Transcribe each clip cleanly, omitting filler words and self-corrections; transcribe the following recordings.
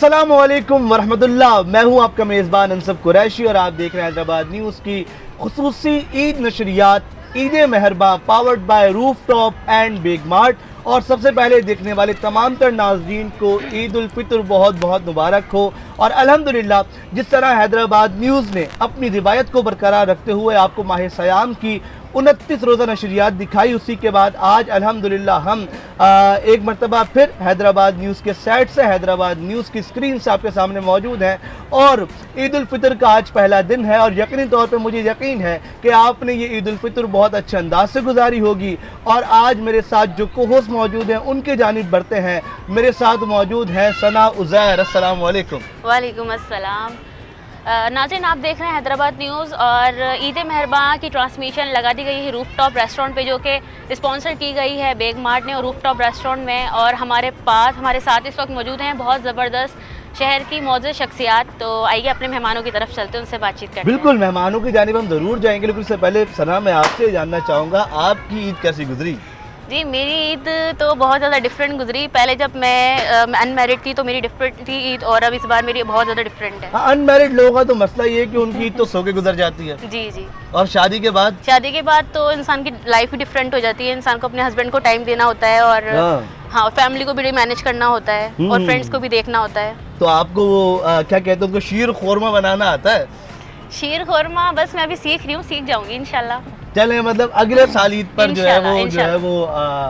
अस्सलामु अलैकुम वरहमतुल्लाह। मैं हूं आपका मेज़बान अंसब कुरैशी और आप देख रहे हैं हैदराबाद न्यूज़ की खुसूसी ईद नशरियात ईद मेहरबा powered by rooftop and Big Mart. और सबसे पहले देखने वाले तमाम तर नाज़रीन को ईद उल फितर बहुत बहुत मुबारक हो। और अल्हम्दुलिल्लाह जिस तरह हैदराबाद न्यूज़ ने अपनी रिवायत को बरकरार रखते हुए आपको माह सयाम की 29 रोज़ा नशरियात दिखाई, उसी के बाद आज अल्हम्दुलिल्लाह हम एक मरतबा फिर हैदराबाद न्यूज़ के सेट से हैदराबाद न्यूज़ की स्क्रीन से आपके सामने मौजूद हैं। और ईद उल फितर का आज पहला दिन है और यकीनी तौर पे मुझे यकीन है कि आपने ये ईद उल फितर बहुत अच्छे अंदाज से गुजारी होगी। और आज मेरे साथ जो को-होस्ट मौजूद हैं उनके जानिब बढ़ते हैं। मेरे साथ मौजूद हैं सना उज़ैर। अस्सलाम वालेकुम। वालेकुम अस्सलाम। नाज़रीन, आप देख रहे हैं हैदराबाद न्यूज़ और ईद मेहरबा की ट्रांसमिशन लगा दी गई है रूफटॉप रेस्टोरेंट पे, जो कि स्पॉन्सर की गई है बिग मार्ट ने और रूफटॉप रेस्टोरेंट में। और हमारे साथ इस वक्त मौजूद हैं बहुत ज़बरदस्त शहर की मौजूद शख्सियात। तो आइए अपने मेहमानों की तरफ चलते हैं, उनसे बातचीत करते हैं। बिल्कुल, मेहमानों की जानिब हम ज़रूर जाएंगे, लेकिन उससे पहले सना मैं आपसे जानना चाहूँगा आपकी ईद कैसी गुजरी? जी, मेरी ईद तो बहुत ज़्यादा डिफरेंट गुजरी। पहले जब मैं अनमैरिड थी तो मेरी डिफरेंट थी ईद, और अब इस बार मेरी बहुत ज़्यादा डिफरेंट है। अनमैरिड लोगों का तो मसला ये है कि उनकी ईद तो सो के गुजर जाती है। जी जी। और शादी के बाद तो इंसान की लाइफ ही डिफरेंट हो जाती है। इंसान को अपने हस्बैंड को टाइम देना होता है और हाँ, फैमिली को भी मैनेज करना होता है और फ्रेंड्स को भी देखना होता है। तो आपको वो क्या कहते हैं, उनको शीर खोरमा बनाना आता है? शीर खोरमा बस मैं अभी सीख रही हूँ, सीख जाऊंगी इंशाल्लाह। चले, मतलब अगले साल ईद पर जो है वो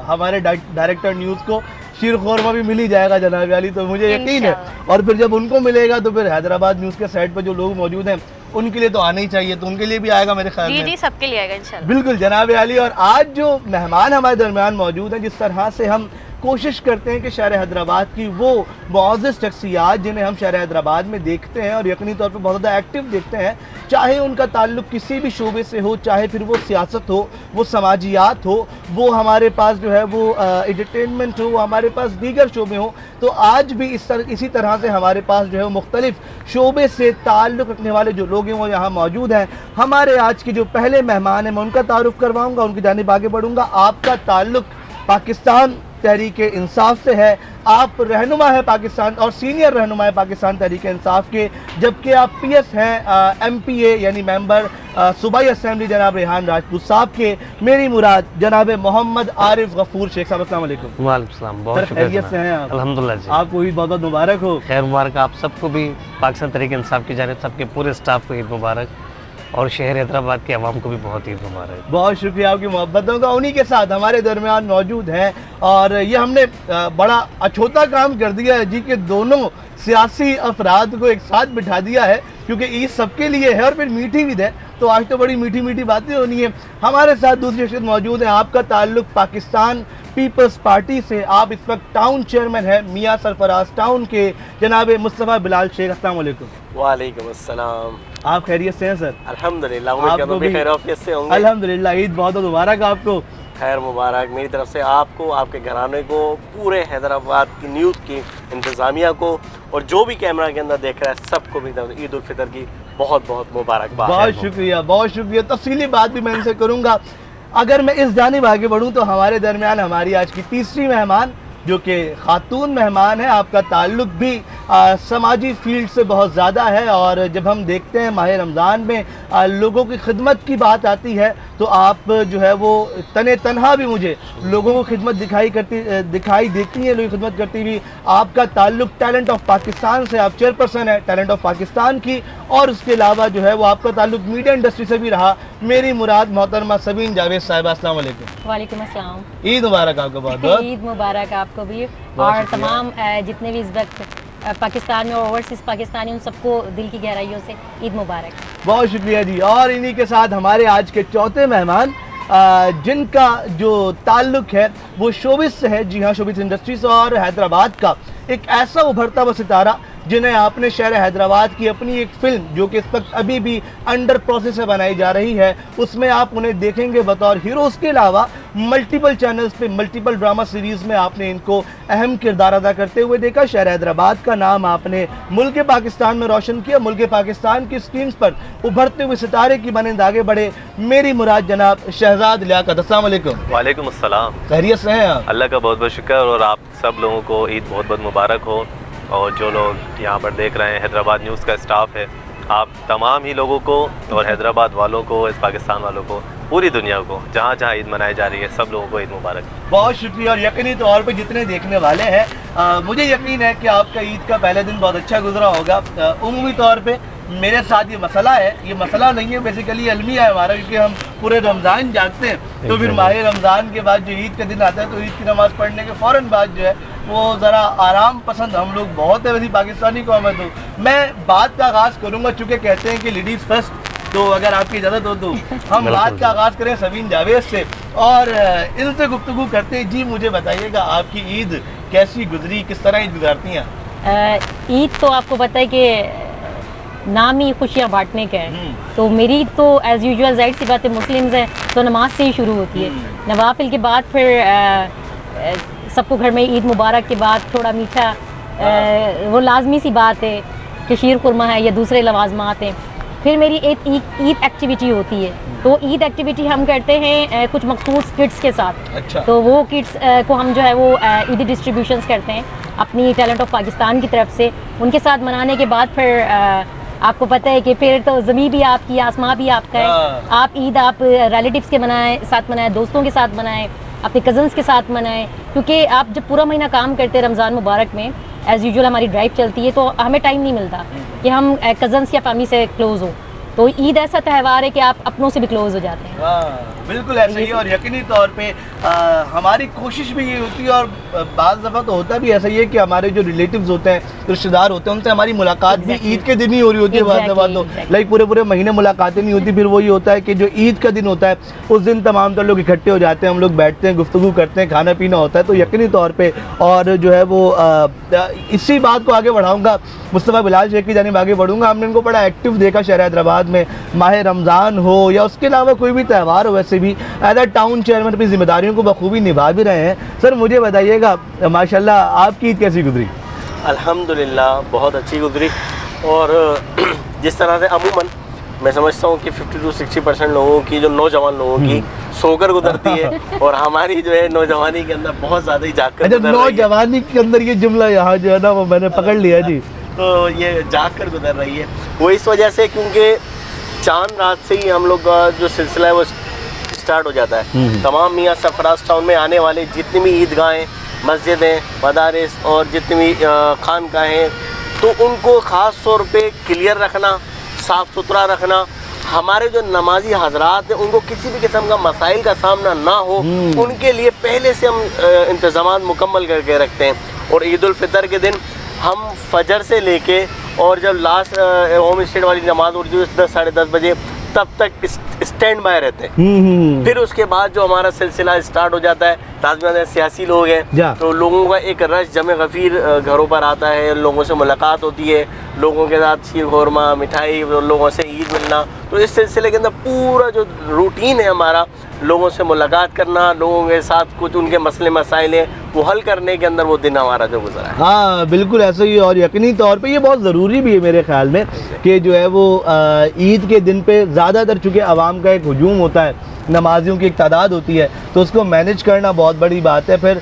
हमारे डायरेक्टर न्यूज़ को शीर खोरमा भी मिल ही जाएगा जनाब वाली, तो मुझे यकीन है। और फिर जब उनको मिलेगा तो फिर हैदराबाद न्यूज़ के साइट पर जो लोग मौजूद हैं उनके लिए तो आना ही चाहिए, तो उनके लिए भी आएगा मेरे ख्याल में। जी, सबके लिए आएगा इंशाल्लाह। बिल्कुल जनाब वाली। और आज जो मेहमान हमारे दरमियान मौजूद हैं, जिस तरह से हम कोशिश करते हैं कि शहर हैदराबाद की वो मुअज़्ज़ज़ शख्सियात जिन्हें हम शहर हैदराबाद में देखते हैं और यकीनी तौर पर बहुत ज़्यादा एक्टिव देखते हैं, चाहे उनका ताल्लुक़ किसी भी शोबे से हो, चाहे फिर वो सियासत हो, वो समाजियात हो, वो हमारे पास जो है वो एंटरटेनमेंट हो, हमारे पास दीगर शोबे हों, तो आज भी इसी तरह से हमारे पास जो है वो मुख्तलिफ शोबे से ताल्लुक़ रखने वाले जो लोग हैं वो यहाँ मौजूद हैं। हमारे आज के जो पहले मेहमान हैं मैं उनका तारुफ़ करवाऊँगा, उनकी जानिब आगे बढ़ूँगा। आपका ताल्लुक़ पाकिस्तान तहरीक इंसाफ से है, आप रहनुमा है पाकिस्तान और सीनियर रहनुमा है पाकिस्तान तहरीक इंसाफ के, जबकि आप पीएस हैं एमपीए यानी मेंबर सूबाई असेंबली जनाब रेहान राजपूत साहब के। मेरी मुराद जनाब मोहम्मद आरिफ गफूर शेख साहब। अस्सलाम वालेकुम। वालेकुम सलाम। बहुत खैरियत से हैं आप? अल्हम्दुलिल्लाह जी। आपको ईद बहुत बहुत मुबारक हो। खैर मुबारक आप सबको भी, पाकिस्तान तहरीक इंसाफ की जानिब सबके पूरे स्टाफ को ईद मुबारक, और शहर हैदराबाद के अवाम को भी बहुत ईद मुबारक। बहुत शुक्रिया आपकी मोहब्बतों का। उन्हीं के साथ हमारे दरमियान मौजूद हैं और ये हमने बड़ा अछूता काम कर दिया है जी कि दोनों सियासी अफराद को एक साथ बिठा दिया है, क्योंकि ईद सबके लिए है और फिर मीठी ईद है, तो आज तो बड़ी मीठी मीठी बातें होनी है। हमारे साथ दूसरी शख्सियत मौजूद है, आपका ताल्लुक पाकिस्तान पीपल्स पार्टी से, आप इस वक्त टाउन चेयरमैन है मियाँ सरफराज टाउन के, जनाब मुस्तफ़ा बिलाल शेख। अस्सलाम वालेकुम। वालेकुम अस्सलाम। आप खैरियत से हैं सर? अल्हम्दुलिल्लाह, आपको भी खैरियत से होंगे? अल्हम्दुलिल्लाह, ईद बहुत बहुत मुबारक आपको। खैर मुबारक मेरी तरफ से आपको, आपके घराने को, पूरे हैदराबाद की न्यूज़ की इंतज़ामिया को, और जो भी कैमरा के अंदर देख रहा है सबको भी ईद उल फितर की बहुत बहुत मुबारकबाद। बहुत शुक्रिया, बहुत शुक्रिया। तफसीली बात भी मैं इनसे करूँगा। अगर मैं इस जानिब आगे बढ़ूँ तो हमारे दरमियान हमारी आज की तीसरी मेहमान जो कि खातून मेहमान है, आपका ताल्लुक़ भी समाजी फील्ड से बहुत ज़्यादा है। और जब हम देखते हैं माह रमज़ान में लोगों की खिदमत की बात आती है तो आप जो है वो तने तनहा भी मुझे लोगों को खिदमत दिखाई देती है, लोगों की खिदमत करती हुई। आपका ताल्लुक़ टैलेंट ऑफ पाकिस्तान से, आप चेयरपर्सन है टैलेंट ऑफ पाकिस्तान की, और उसके अलावा जो है वो आपका ताल्लुक़ मीडिया इंडस्ट्री से भी रहा। मेरी मुराद मोहतरमा सबीन जावेद साहिबा। अस्सलाम वालेकुम। वालेकुम अस्सलाम। ईद मुबारक आपको बहुत बहुत। ईद मुबारक आपको भी, और तमाम जितने भी इस वक्त पाकिस्तान में और ओवरसीज़ पाकिस्तानी, उन सबको दिल की गहराइयों से ईद मुबारक। बहुत शुक्रिया जी। और इन्हीं के साथ हमारे आज के चौथे मेहमान जिनका जो ताल्लुक़ है वो शोबिस से है। जी हाँ, शोबिस इंडस्ट्रीज और हैदराबाद का एक ऐसा उभरता हुआ सितारा जिन्हें आपने शहर हैदराबाद की अपनी एक फिल्म जो कि इस वक्त अभी भी अंडर प्रोसेस से बनाई जा रही है, उसमें आप उन्हें देखेंगे बतौर हीरो। उसके अलावा मल्टीपल चैनल्स पे मल्टीपल ड्रामा सीरीज़ में आपने इनको अहम किरदार अदा करते हुए देखा। शहर हैदराबाद का नाम आपने मुल्क पाकिस्तान में रोशन किया। मुल्क पाकिस्तान की स्क्रीन्स पर उभरते हुए सितारे की मानंद आगे बढ़े। मेरी मुराद जनाब शहजाद लियाकत। अस्सलाम वालेकुम। वालेकुम अस्सलाम। खैरियत से हैं आप? अल्लाह का बहुत बहुत शुक्र, और आप सब लोगों को ईद बहुत बहुत मुबारक हो। और जो लोग यहाँ पर देख रहे हैं, हैदराबाद न्यूज़ का स्टाफ है, आप तमाम ही लोगों को और हैदराबाद वालों को, इस पाकिस्तान वालों को, पूरी दुनिया को, जहाँ जहाँ ईद मनाई जा रही है, सब लोगों को ईद मुबारक। बहुत शुक्रिया। और यकीनी तौर पे जितने देखने वाले हैं, मुझे यकीन है कि आपका ईद का पहला दिन बहुत अच्छा गुजरा होगा। उमूमी तौर पे मेरे साथ ये मसला है, ये मसला नहीं है, बेसिकली अलमिया है हमारा, क्योंकि हम पूरे रमज़ान जागते हैं, तो फिर माह रमज़ान के बाद जो ईद का दिन आता है, तो ईद की नमाज़ पढ़ने के फ़ौरन बाद जो है वो ज़रा आराम पसंद हम लोग बहुत है, वैसी पाकिस्तानी कौम है। तो मैं बात का आगाज़ करूँगा, चूँकि कहते हैं कि लेडीज़ फर्स्ट, तो अगर आपकी इजाज़त हो तो हम बात का आगाज़ करें सबीन जावेद से और इनसे गुफ्तगू करते हैं। जी मुझे बताइएगा, आपकी ईद कैसी गुजरी, किस तरह ईद गुजारती हैं? ईद तो आपको पता है कि नाम ही खुशियाँ बांटने का है, तो मेरी तो एज़ यूजुअल ज़ाहिर सी बात है, मुस्लिम्स हैं तो नमाज से ही शुरू होती है। नवाफिल के बाद फिर सबको घर में ईद मुबारक के बाद थोड़ा मीठा, वो लाजमी सी बात है कि शीर खुरमा है या दूसरे लवाजमात हैं। फिर मेरी एक ईद एक्टिविटी होती है, तो ईद एक्टिविटी हम करते हैं कुछ मखसूस किट्स के साथ। अच्छा। तो वो किट्स को हम जो है वो ईदी डिस्ट्रीब्यूशंस करते हैं अपनी टैलेंट ऑफ पाकिस्तान की तरफ से। उनके साथ मनाने के बाद फिर आपको पता है कि फिर तो ज़मीन भी आपकी, आसमां भी आपका है। आप ईद आप रिलेटिव्स के साथ मनाएं, दोस्तों के साथ मनाएं, अपने कज़न्स के साथ मनाएं, क्योंकि आप जब पूरा महीना काम करते हैं रमज़ान मुबारक में, एज़ यूजुअल हमारी ड्राइव चलती है, तो हमें टाइम नहीं मिलता कि हम कज़न्स या फैमिली से क्लोज़ हो। तो ईद ऐसा त्यौहार है कि आप अपनों से भी क्लोज हो जाते हैं। बिल्कुल ऐसा ही है। और यकीनी तौर पे हमारी कोशिश भी ये होती है, और बाज़ दफ़ा तो होता भी ऐसा ही है कि हमारे जो रिलेटिव्स होते हैं, रिश्तेदार होते हैं, उनसे हमारी मुलाकात भी ईद के दिन ही हो रही होती है। बाज़ दफ़ा तो लाइक पूरे महीने मुलाकातें नहीं होती, फिर वही होता है कि जो ईद का दिन होता है उस दिन तमाम तो लोग इकट्ठे हो जाते हैं, हम लोग बैठते हैं, गुफ्तगू करते हैं, खाना पीना होता है। तो यकीनी तौर पर और जो है वो इसी बात को आगे बढ़ाऊँगा, मुस्तफ़ा बिलाल शेख की जानिब आगे बढ़ूँगा। हमने इनको बड़ा एक्टिव देखा शहर हैदराबाद में, माह रमज़ान हो या उसके अलावा कोई भी त्यौहार हो, वैसे भी एज अ टाउन चेयरमैन अपनी जिम्मेदारियों को बखूबी निभा भी रहे हैं। सर मुझे बताइएगा, माशाल्लाह आपकी ईद कैसी गुजरी? अल्हम्दुलिल्लाह बहुत अच्छी गुजरी। और जिस तरह से अमूमन मैं समझता हूँ कि 50 to 60% लोगों की, जो नौजवान लोगों की सोकर गुजरती है, और हमारी जो है नौजवानी के अंदर बहुत ज़्यादा ही जाग कर नौजवानी के अंदर ये जुमला यहाँ जो है ना वो मैंने पकड़ लिया जी। तो ये जाग कर गुजर रही है, वो इस वजह से क्योंकि चांद रात से ही हम लोग का जो सिलसिला है वो स्टार्ट हो जाता है। तमाम मियाँ सरफराज टाउन में आने वाले जितनी भी ईदगाहें, मस्जिदें, मदारिस और जितनी भी खानकाहें, तो उनको ख़ास तौर पे क्लियर रखना, साफ़ सुथरा रखना, हमारे जो नमाजी हजरात हैं उनको किसी भी किस्म का मसाइल का सामना ना हो, उनके लिए पहले से हम इंतज़ाम मुकम्मल करके रखते हैं। और ईद उल फितर के दिन हम फजर से लेके और जब लास्ट होम स्टेट वाली नमाज उठती है 10 साढ़े 10 बजे, तब तक स्टैंड बाय रहते हैं। फिर उसके बाद जो हमारा सिलसिला स्टार्ट हो जाता है, लाजमी सियासी लोग हैं तो लोगों का एक रश जमे गफीर घरों पर आता है, लोगों से मुलाकात होती है, लोगों के साथ शीर खुरमा, मिठाई, लोगों से ईद मिलना। तो इस सिलसिले के अंदर पूरा जो रूटीन है हमारा, लोगों से मुलाकात करना, लोगों के साथ कुछ उनके मसले मसाइल हैं वो हल करने के अंदर वो दिन हमारा जो गुजरा है। हाँ बिल्कुल ऐसा ही। और यकीनी तौर पे ये बहुत ज़रूरी भी है मेरे ख्याल में कि जो है वो ईद के दिन पे ज़्यादातर चूँकि आवाम का एक हजूम होता है, नमाजियों की एक तादाद होती है, तो उसको मैनेज करना बहुत बड़ी बात है। फिर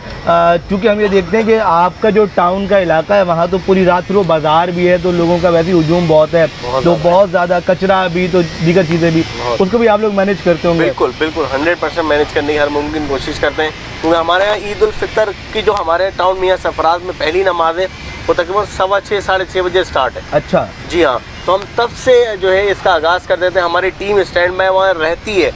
चूँकि हम ये देखते हैं कि आपका जो टाउन का इलाका है वहाँ तो पूरी रात फिर वो बाज़ार भी है, तो लोगों का वैसे हजूम बहुत है, तो बहुत ज़्यादा कचरा भी, तो दीगर चीज़ें भी, उसको भी आप लोग मैनेज करते होंगे? बिल्कुल बिल्कुल 100% मैनेज करने की हर मुमकिन कोशिश करते हैं, क्योंकि हमारे यहाँ ईद उल फितर की जो हमारे टाउन मियाँ सरफराज में पहली नमाज है वो तकरीबन 6:15 साढ़े 6 बजे स्टार्ट है। अच्छा जी हाँ, तो हम तब से जो है इसका आगाज़ कर देते हैं। हमारी टीम स्टैंड बाय वहाँ रहती है,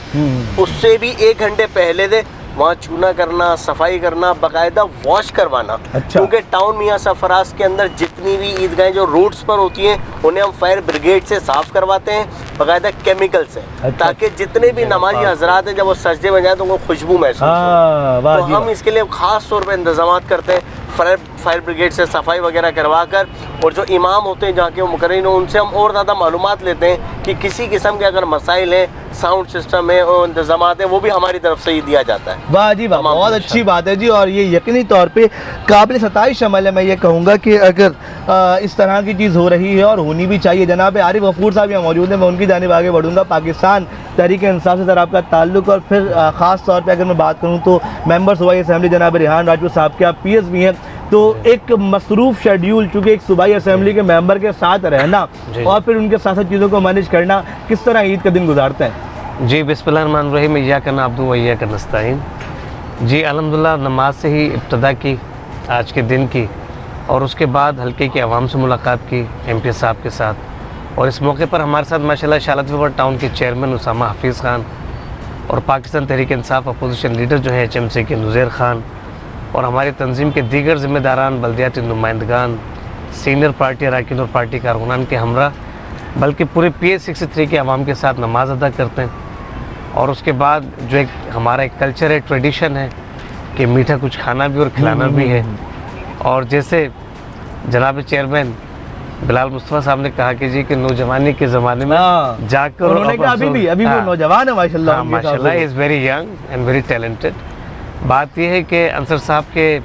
उससे भी 1 घंटे पहले से वहाँ चूना करना, सफाई करना, बाकायदा वॉश करवाना। अच्छा। क्योंकि टाउन मियाँ सरफराज के अंदर जितनी भी ईदगाहें जो रोड्स पर होती हैं उन्हें हम फायर ब्रिगेड से साफ़ करवाते हैं, बाकायदा केमिकल से। अच्छा। ताकि जितने भी नमाजी हजरात हैं जब वो सजदे में जाए तो वो खुशबू महसूस हो। तो हम इसके लिए ख़ास तौर पर इंतजाम करते हैं, फायर ब्रिगेड से सफाई वगैरह करवा कर, और जो इमाम होते हैं जहाँ के मुकर्रिन उनसे हम और ज़्यादा मालूमात लेते हैं कि किसी किस्म के अगर मसाइल हैं, साउंड सिस्टम है और इंतजामात हैं, वो भी हमारी तरफ से ही दिया जाता है। वाह जी वाह, बहुत अच्छी बात है जी। और ये यकीनी तौर पे काबिल सताइश अमल है। मैं ये कहूँगा कि अगर इस तरह की चीज़ हो रही है और होनी भी चाहिए। जनाब आरिफ गफूर साहब यहाँ मौजूद हैं, मैं उनकी जानिब आगे बढ़ूँगा। पाकिस्तान तहरीक इंसाफ से सर आपका ताल्लुक़, और फिर ख़ास तौर पर अगर मैं बात करूँ तो मेंबर्स हुआ असेंबली जनाब रिहान राजपूत साहब के, आप PS भी हैं, तो एक मसरूफ शेड्यूल, चूँकि एक सूबाई असेंबली के मेंबर के साथ रहना जी। और फिर उनके साथ साथ चीज़ों को मैनेज करना, किस तरह ईद का दिन गुजारते हैं? जी बिस्मिल्लाहिर्रहमानिर्रहीम, इय्याका नअब्दु व इय्याका नस्तईन। जी अल्हम्दुलिल्लाह, नमाज से ही इब्तिदा की आज के दिन की, और उसके बाद हल्के की आवाम से मुलाकात की एमपी साहब के साथ, और इस मौके पर हमारे साथ माशाल्लाह शालत फीवर टाउन के चेयरमैन उसामा हफीज़ खान और पाकिस्तान तहरीक इंसाफ अपोजिशन लीडर जो है HMC के नुज़ैर खान, और हमारी तंजीम के दीगर ज़िम्मेदारान, बल्दियाती नुमाइंदगान, सीनियर पार्टी अरकान और पार्टी कारकुनान के हमरा, बल्कि पूरे PA63 के आवाम के साथ नमाज अदा करते हैं। और उसके बाद जो एक हमारा एक कल्चर है, ट्रेडिशन है कि मीठा कुछ खाना भी और खिलाना भी है। और जैसे जनाब चेयरमैन बिलाल मुस्तफ़ा साहब ने कहा कि जी कि नौजवानी के ज़माने में हाँ। जाकर उन्होंने कहा अभी वो नौजवान है माशाल्लाह, उनके हिसाब माशाल्लाह से। Is very young and very talented. बात यह है कि अंसर साहब के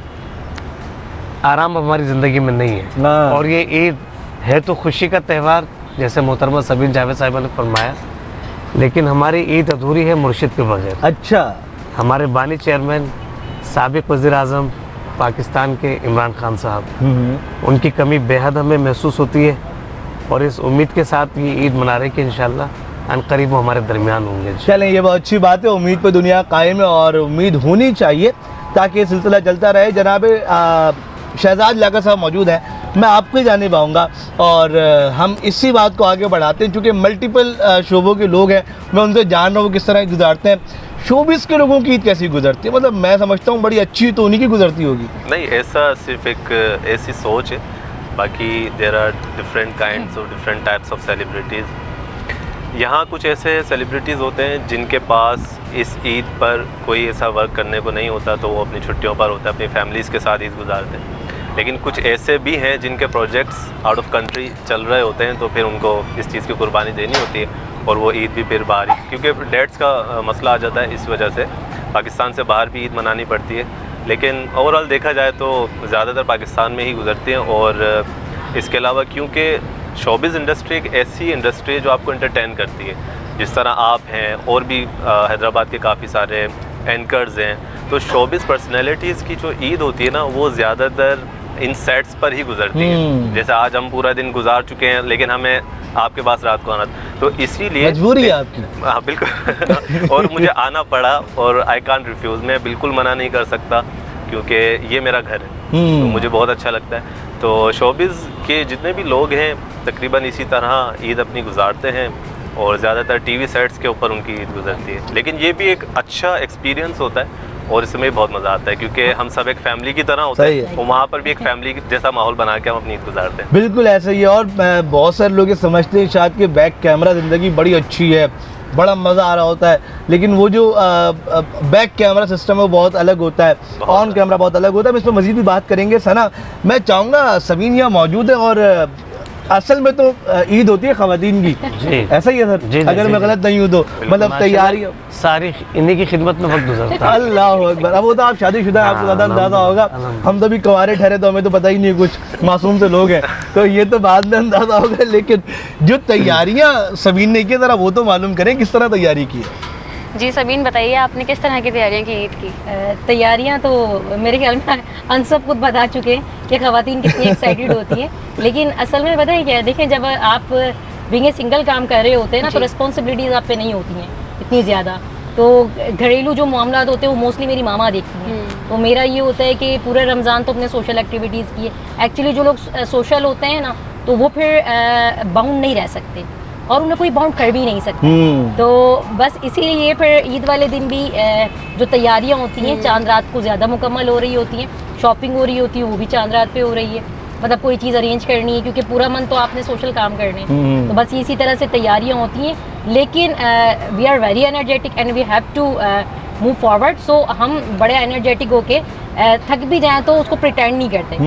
आराम हमारी ज़िंदगी में नहीं है, हाँ। और ये ईद है तो खुशी का त्यौहार, जैसे मोहतरमा सबीन जावेद साहिबा ने फरमाया, लेकिन हमारी ईद अधूरी है मुर्शिद के बगैर। अच्छा। हमारे बानी चेयरमैन साबिक वज़ीर आज़म पाकिस्तान के इमरान खान साहब, उनकी कमी बेहद हमें महसूस होती है, और इस उम्मीद के साथ ये ईद मना रहे कि इंशाल्लाह अनकरीब वो हमारे दरमियान होंगे। चलें, ये बहुत अच्छी बात है। उम्मीद पे दुनिया कायम है और उम्मीद होनी चाहिए ताकि ये सिलसिला चलता रहे। जनाब शहजाद लियाकत साहब मौजूद हैं, मैं आपको ही जाने पाऊँगा, और हम इसी बात को आगे बढ़ाते हैं, चूँकि मल्टीपल शोबों के लोग हैं, मैं उनसे जान रहा हूँ किस तरह गुजारते हैं। शोबिस के लोगों की ईद कैसी गुजरती है? मतलब मैं समझता हूँ बड़ी अच्छी तो उन्हीं की गुजरती होगी। नहीं, ऐसा सिर्फ एक ऐसी सोच है, बाकी देयर आर डिफरेंट काइंड्स और डिफरेंट टाइप्स ऑफ सेलिब्रिटीज़। यहाँ कुछ ऐसे सेलिब्रिटीज़ होते हैं जिनके पास इस ईद पर कोई ऐसा वर्क करने को नहीं होता, तो वो अपनी छुट्टियों पर होता है, अपनी फैमिलीज़ के साथ ईद गुजारते हैं। लेकिन कुछ ऐसे भी हैं जिनके प्रोजेक्ट्स आउट ऑफ कंट्री चल रहे होते हैं, तो फिर उनको इस चीज़ की कुर्बानी देनी होती है, और वो ईद भी फिर बाहर ही, क्योंकि डेट्स का मसला आ जाता है, इस वजह से पाकिस्तान से बाहर भी ईद मनानी पड़ती है। लेकिन ओवरऑल देखा जाए तो ज़्यादातर पाकिस्तान में ही गुजरती हैं। और इसके अलावा क्योंकि शोबिज़ इंडस्ट्री एक ऐसी इंडस्ट्री है जो आपको एंटरटेन करती है, जिस तरह आप हैं और भी हैदराबाद के काफ़ी सारे एंकर्स हैं, तो शोबिज़ पर्सनैलिटीज़ की जो ईद होती है ना, वो ज़्यादातर इन सेट्स पर ही गुजरती है। जैसे आज हम पूरा दिन गुजार चुके हैं, लेकिन हमें आपके पास रात को आना, तो इसीलिए मजबूरी है आपकी। हाँ बिल्कुल और मुझे आना पड़ा, और आई कांट रिफ्यूज़, मैं बिल्कुल मना नहीं कर सकता, क्योंकि ये मेरा घर है, तो मुझे बहुत अच्छा लगता है। तो शोबिज़ के जितने भी लोग हैं तकरीबन इसी तरह ईद अपनी गुजारते हैं, और ज़्यादातर TV सेट्स के ऊपर उनकी ईद गुजरती है। लेकिन ये भी एक अच्छा एक्सपीरियंस होता है, और इसमें बहुत मज़ा आता है, क्योंकि हम सब एक फैमिली की तरह होते हैं, और वहाँ पर भी एक फैमिली जैसा माहौल बना के हम अपनी ईद गुजारते हैं। बिल्कुल ऐसा ही है। और बहुत सारे लोग ये समझते हैं शायद कि बैक कैमरा ज़िंदगी बड़ी अच्छी है, बड़ा मज़ा आ रहा होता है, लेकिन वो जो बैक कैमरा सिस्टम है वो बहुत अलग होता है, ऑन कैमरा बहुत अलग होता है। हम इस पर मज़ीद भी बात करेंगे। सना, मैं चाहूँगा सबीन यहाँ मौजूद है, और असल में तो ईद होती है ख़वातीन की, जी। ऐसा ही है सर? जी, अगर जी, मैं जी। गलत नहीं हूँ तो, मतलब तैयारी सारी इन्हीं की खिदमत में वक्त गुजरता है। अल्लाह अकबर। अब वो तो आप शादीशुदा हैं, आपको ज़्यादा अंदाज़ा होगा, हम तो भी कुंवारे ठहरे तो हमें तो पता ही नहीं कुछ, मासूम से लोग हैं, तो ये तो बाद में अंदाज़ा होगा। लेकिन जो तैयारियाँ सबीन ने की, ज़रा वो तो मालूम करें किस तरह तैयारी की है। जी सबीन, बताइए आपने किस तरह की तैयारियां की ईद की? तैयारियां तो मेरे ख्याल में हम सब खुद बता चुके हैं कि ख़वातीन कितनी एक्साइटेड होती हैं, लेकिन असल में पता है क्या है, देखें जब आप बीइंग ए सिंगल काम कर रहे होते हैं ना, तो रिस्पॉन्सिबिलिटीज़ आप पे नहीं होती हैं इतनी ज़्यादा, तो घरेलू जो मामला होते हैं वो मोस्टली मेरी मामा देखती हैं। तो मेरा ये होता है कि पूरे रमज़ान तो अपने सोशल एक्टिविटीज़ की है। एक्चुअली जो लोग सोशल होते हैं ना, तो वो फिर बाउंड नहीं रह सकते, और उन्हें कोई बाउंड कर भी नहीं सकता। तो बस इसीलिए फिर ईद वाले दिन भी जो तैयारियां होती हैं चांद रात को ज़्यादा मुकम्मल हो रही होती हैं, शॉपिंग हो रही होती है वो भी चांद रात पे हो रही है, मतलब कोई चीज़ अरेंज करनी है, क्योंकि पूरा मन तो आपने सोशल काम करने हैं, तो बस इसी तरह से तैयारियां होती हैं। लेकिन we are very energetic and we have to move forward. So हम बड़े एनर्जेटिक होके थक भी जाएं तो उसको प्रिटेंड नहीं करते,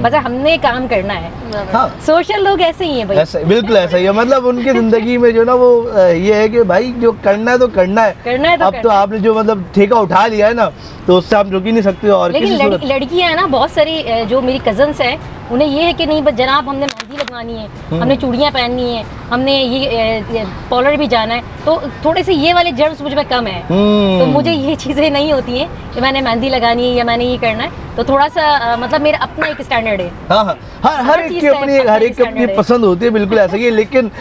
बस हमने काम करना है। हाँ, सोशल लोग ऐसे ही हैं भाई, ऐसा बिल्कुल ऐसा ही है। मतलब उनकी ज़िंदगी में जो ना वो ये है कि भाई जो करना है तो करना है, करना है तो अब तो आपने जो मतलब ठेका उठा लिया है ना, तो उससे आप रुक ही नहीं सकते। और लेकिन लड़कियां हैं ना, बहुत सारी जो मेरी कजन्स हैं, उन्हें ये है कि नहीं बस जनाब हमने मेहंदी लगवानी है, हमने चूड़ियाँ पहननी है, हमने ये पॉलर भी जाना है, तो थोड़े से ये वाले जर्म्स मुझ में कम है, तो मुझे ये चीज़ें नहीं होती हैं कि मैंने मेहंदी लगानी है या मैंने ये करना है। तो तो थोड़ा सा मतलब मेरा अपना एक स्टैंडर्ड है। हाँ हाँ, हर एक चीज़ की का अपनी अपना हर एक की अपनी standard है। पसंद होती है, बिल्कुल ऐसा ही है। लेकिन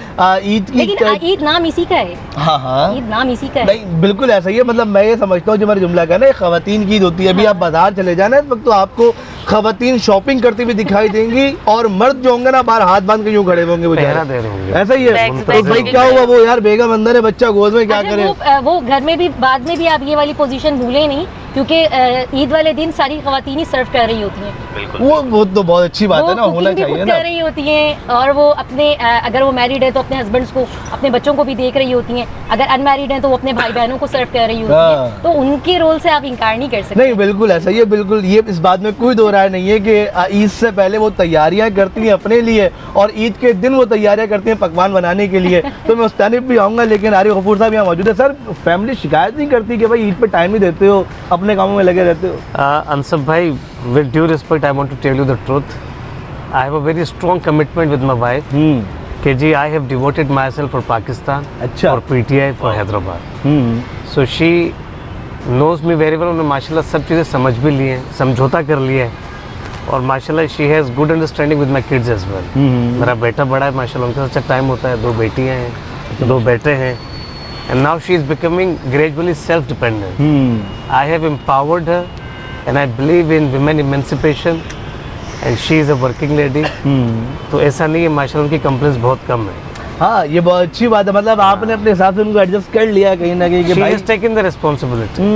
ईद की लेकिन ईद नाम इसी का है, हाँ हाँ ईद नाम इसी का है। नहीं बिल्कुल ऐसा ही है। मतलब मैं ये समझता हूँ जो मेरा जुमला का ना, खवातीन की ईद होती है। अभी आप बाजार चले जाना इस वक्त तो आपको खवातीन शॉपिंग करती हुई दिखाई देंगी और मर्द जो होंगे ना बाहर हाथ बांध के यूं खड़े होंगे वो पहरा दे रहे होंगे। ऐसा ही है। Bags, तो bags भाई भी क्या खड़े हुआ वो यार बेगम अंदर है, बच्चा गोद में, क्या अच्छा, करे। वो घर में भी बाद में भी आप ये वाली पोजीशन भूले नहीं, क्योंकि ईद वाले दिन सारी खवातीन ही सर्व कर रही होती हैं। बिल्कुल वो तो बहुत अच्छी बात है ना, वो होना कुकिंग भी चाहिए खुद ना। कर रही होती हैं और वो अपने अगर वो मैरिड है तो अपने हस्बैंड्स को, अपने बच्चों को भी देख रही होती हैं। अगर अनमैरिड है तो वो अपने भाई बहनों को सर्व कर रही होती हाँ। हैं। तो उनके रोल से आप इंकार नहीं कर सकते। नहीं बिल्कुल ऐसा ही है, बिल्कुल ये इस बात में कोई दो राय नहीं है कि ईद से पहले वो तैयारियां करती हैं अपने लिए और ईद के दिन वो तैयारियां करती हैं पकवान बनाने के लिए। तो मैं उस जानिब भी आऊँगा, लेकिन आरिफ गफूर साहब यहाँ मौजूद है। सर फैमिली शिकायत नहीं करती कि भाई ईद पे टाइम नहीं देते हो, अपने कामों में लगे रहते हो? Ansab bhai, with due respect, I want to tell you the truth. I have a very strong commitment with my wife. कि जी I have devoted myself for Pakistan, अच्छा। for PTI, for Hyderabad. So she knows me very well. उन्होंने माशाल्लाह सब चीज़ें समझ भी ली हैं, समझौता कर लिया है और माशाल्लाह she has good understanding with my kids as well. मेरा बेटा बड़ा है माशाल्लाह, उनके साथ अच्छा टाइम होता है, 2 बेटियाँ हैं, 2 बेटे हैं. And now she is becoming gradually self-dependent. I have empowered her and I believe in women emancipation and she is a working lady. तो ऐसा नहीं है, माशाल्लाह उनकी कंप्लेंट्स बहुत कम है. हाँ ये बहुत अच्छी बात है। मतलब आपने अपने हिसाब से उनको एडजस्ट कर लिया कहीं ना कहीं कि She भाई has taken the responsibility.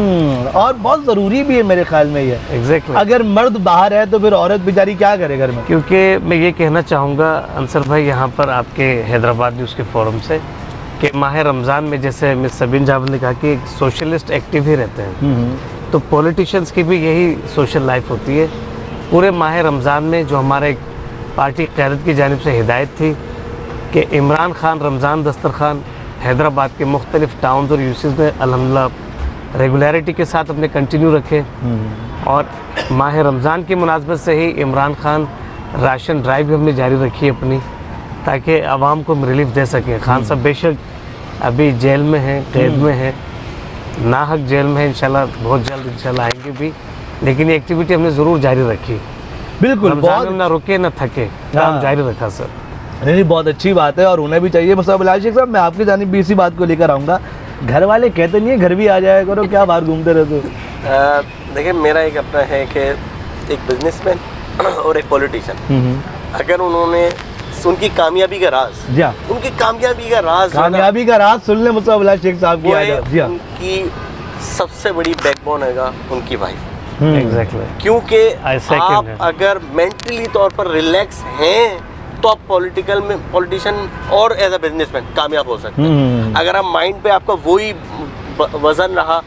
और बहुत ज़रूरी भी है मेरे ख्याल में ये। Exactly. अगर मर्द बाहर है तो फिर औरत बेचारी क्या करे घर में? क्योंकि मैं ये कहना चाहूँगा अंसर भाई यहाँ पर आपके हैदराबाद न्यूज़ के फोरम से कि माह रमज़ान में जैसे मिस सबीन जावेद ने कहा कि सोशलिस्ट एक्टिव ही रहते हैं, तो पॉलिटिशियंस की भी यही सोशल लाइफ होती है। पूरे माह रमज़ान में जो हमारे पार्टी क़यादत की जानिब से हिदायत थी कि इमरान खान रमज़ान दस्तरखान हैदराबाद के मुख्तलिफ़ टाउन्स और यूसीज़ में अल्हम्दुलिल्लाह रेगुलरिटी के साथ अपने कंटिन्यू रखे और माह रमज़ान की मुनासबत से ही इमरान खान राशन ड्राइव भी हमने जारी रखी है अपनी, ताकि आवाम को हम रिलीफ दे सकें। खान साहब बेशक अभी जेल में हैं, कैद में हैं, नाहक जेल में हैं, इंशाल्लाह बहुत जल्द इंशाल्लाह आएंगे भी, लेकिन ये एक्टिविटी हमने ज़रूर जारी रखी। बिल्कुल रमज़ान में बहुत ना रुके ना थके, काम जारी रखा सर। नहीं बहुत अच्छी बात है और उन्हें भी चाहिए। मुस्तफा शेख साहब मैं आपकी जानिब भी इसी बात को लेकर आऊँगा। घर वाले कहते नहीं है घर भी आ जाया करो, क्या बाहर घूमते रहते हो? देखिए मेरा एक अपना है कि एक बिजनेसमैन और एक पॉलिटिशियन, अगर उन्होंने उनकी कामयाबी का राज, जी हाँ, उनकी कामयाबी का राज जो है ना, कामयाबी का राज सुन ले मुस्तफा शेख साहब की वो आज है आप। जी हाँ उनकी सबसे बड़ी बैकबोन है उनकी वाइफ। एग्जैक्टली। क्योंकि I second आप it. अगर मेंटली तौर पर रिलैक्स हैं तो आप पॉलिटिशियन और एज अ बिजनेसमैन कामयाब हो सकते हैं। अगर आप माइंड पे आपका वही वजन रहा,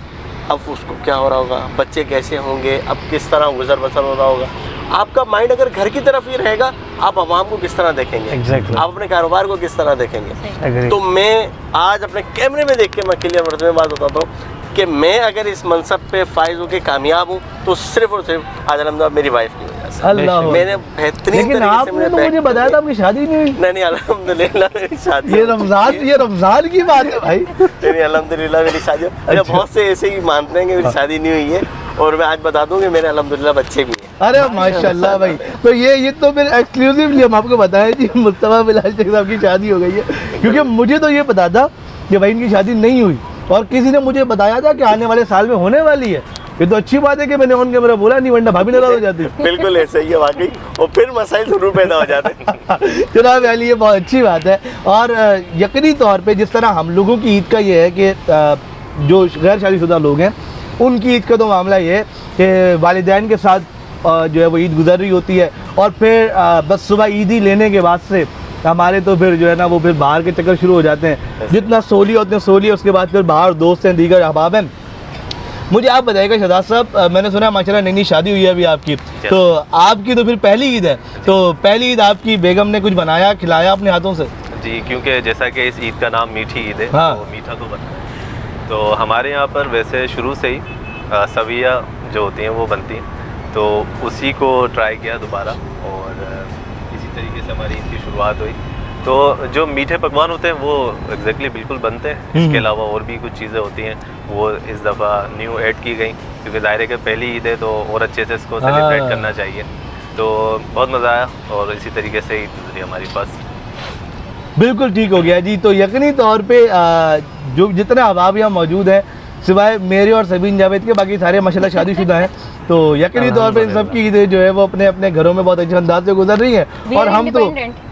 अब उसको क्या हो रहा होगा, बच्चे कैसे होंगे, अब किस तरह गुजर बसर हो रहा होगा, आपका माइंड अगर घर की तरफ ही रहेगा, आप आवाम को किस तरह देखेंगे, Exactly. आप अपने कारोबार को किस तरह देखेंगे। Agree. तो मैं आज अपने कैमरे में देख के मैं क्लियर वर्ड में बात बताता हूँ कि मैं अगर इस मनसब पे फाइज होकर कामयाब हूँ तो सिर्फ और सिर्फ आज अल्हम्दुलिल्लाह मेरी वाइफ की वजह से। अल्लाह। मैंने बेहतरीन लेकिन तरीके से आपने मैंने तो back मुझे बताया था आपकी शादी नहीं हुई। नहीं अल्हम्दुलिल्लाह मेरी शादी ये रमजान की बात है भाई। नहीं अल्हम्दुलिल्लाह मेरी शादी अच्छा। बहुत से ऐसे ही मानते हैं कि मेरी शादी नहीं हुई है और मैं आज बता दूं कि मेरे अल्हम्दुलिल्लाह बच्चे भी हैं। अरे माशाल्लाह भाई, तो ये तो फिर एक्सक्लूसिवली हम आपको बताएं जी मुस्तफा बिलाल शेख साहब की शादी हो गई है, क्योंकि मुझे तो ये पता था कि भाई इनकी शादी नहीं हुई और किसी ने मुझे बताया था कि आने वाले साल में होने वाली है। ये तो अच्छी बात है कि मैंने ऑन कैमरा बोला नहीं, वरना भाभी नाराज हो जाती। बिल्कुल ऐसा ही है वाकई, और फिर मसाइल जरूर पैदा हो जाते हैं। चुनाव वाली ये बहुत अच्छी बात है। और यकीनी तौर पे जिस तरह हम लोगों की ईद का ये है कि जो गैर शादीशुदा लोग हैं उनकी ईद का तो मामला ये है कि वालिदैन के साथ जो है वो ईद गुजर रही होती है और फिर बस सुबह ईद ही लेने के बाद से हमारे तो फिर जो है ना वो फिर बाहर के चक्कर शुरू हो जाते हैं। जितना सोली होते हैं सोली, उसके बाद फिर बाहर दोस्त हैं, दीगर अहबाब हैं। मुझे आप बताइएगा शहजाद साहब, मैंने सुना माशाल्लाह नई नई शादी हुई है अभी आपकी, तो आपकी तो फिर पहली ईद है, तो पहली ईद आपकी बेगम ने कुछ बनाया खिलाया अपने हाथों से? जी, क्योंकि जैसा कि इस ईद का नाम मीठी ईद है, हाँ। तो मीठा तो बनता है। तो हमारे यहाँ पर वैसे शुरू से ही सविया जो होती हैं वो बनती हैं, तो उसी को ट्राई किया दोबारा और इसी तरीके से हमारी ईद की शुरुआत हुई। तो जो मीठे पकवान होते हैं वो एग्जैक्टली बिल्कुल बनते हैं। इसके अलावा और भी कुछ चीज़ें होती हैं वो इस दफ़ा न्यू ऐड की गई, क्योंकि दायरे के पहली ईद है तो और अच्छे से इसको सेलिब्रेट करना चाहिए। तो बहुत मज़ा आया और इसी तरीके से ईद गुजरी हमारे पास। बिल्कुल ठीक हो गया जी। तो यकीनी तौर पे जो जितने अहबाब यहाँ मौजूद हैं सिवाय मेरे और सबीन जावेद के, बाकी सारे माशाल्लाह शादीशुदा हैं। तो यकीनी तौर पे इन सब की ईदें जो है वो अपने अपने घरों में बहुत अच्छे अंदाज से गुजर रही हैं। और हम तो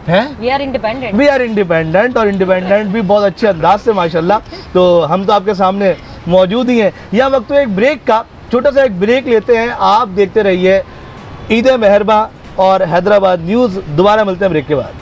हैं वी आर इंडिपेंडेंट और इंडिपेंडेंट भी बहुत अच्छे अंदाज से माशाल्लाह। तो हम तो आपके सामने मौजूद ही हैं। यह वक्त तो एक ब्रेक का, छोटा सा एक ब्रेक लेते हैं। आप देखते रहिए ईद मेहरबा और हैदराबाद न्यूज़। दोबारा मिलते हैं ब्रेक के बाद।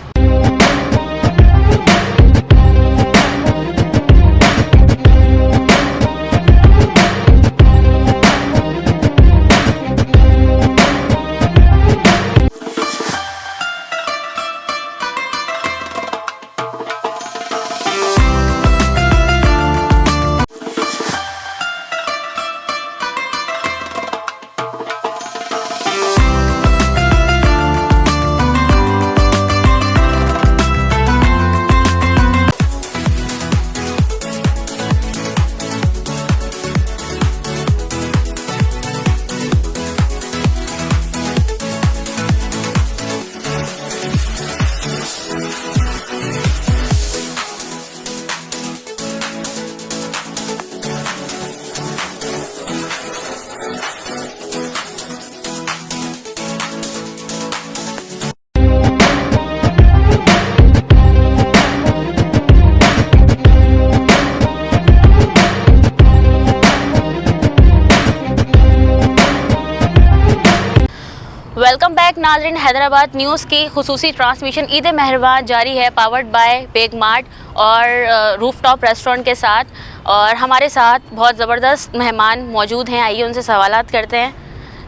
वेलकम बैक नाज़रीन। हैदराबाद न्यूज़ की खुसूसी ट्रांसमिशन ईद मेहरबा जारी है, पावर्ड बाय बेग मार्ट और रूफटॉप रेस्टोरेंट के साथ। और हमारे साथ बहुत ज़बरदस्त मेहमान मौजूद हैं, आइए उनसे सवालात करते हैं।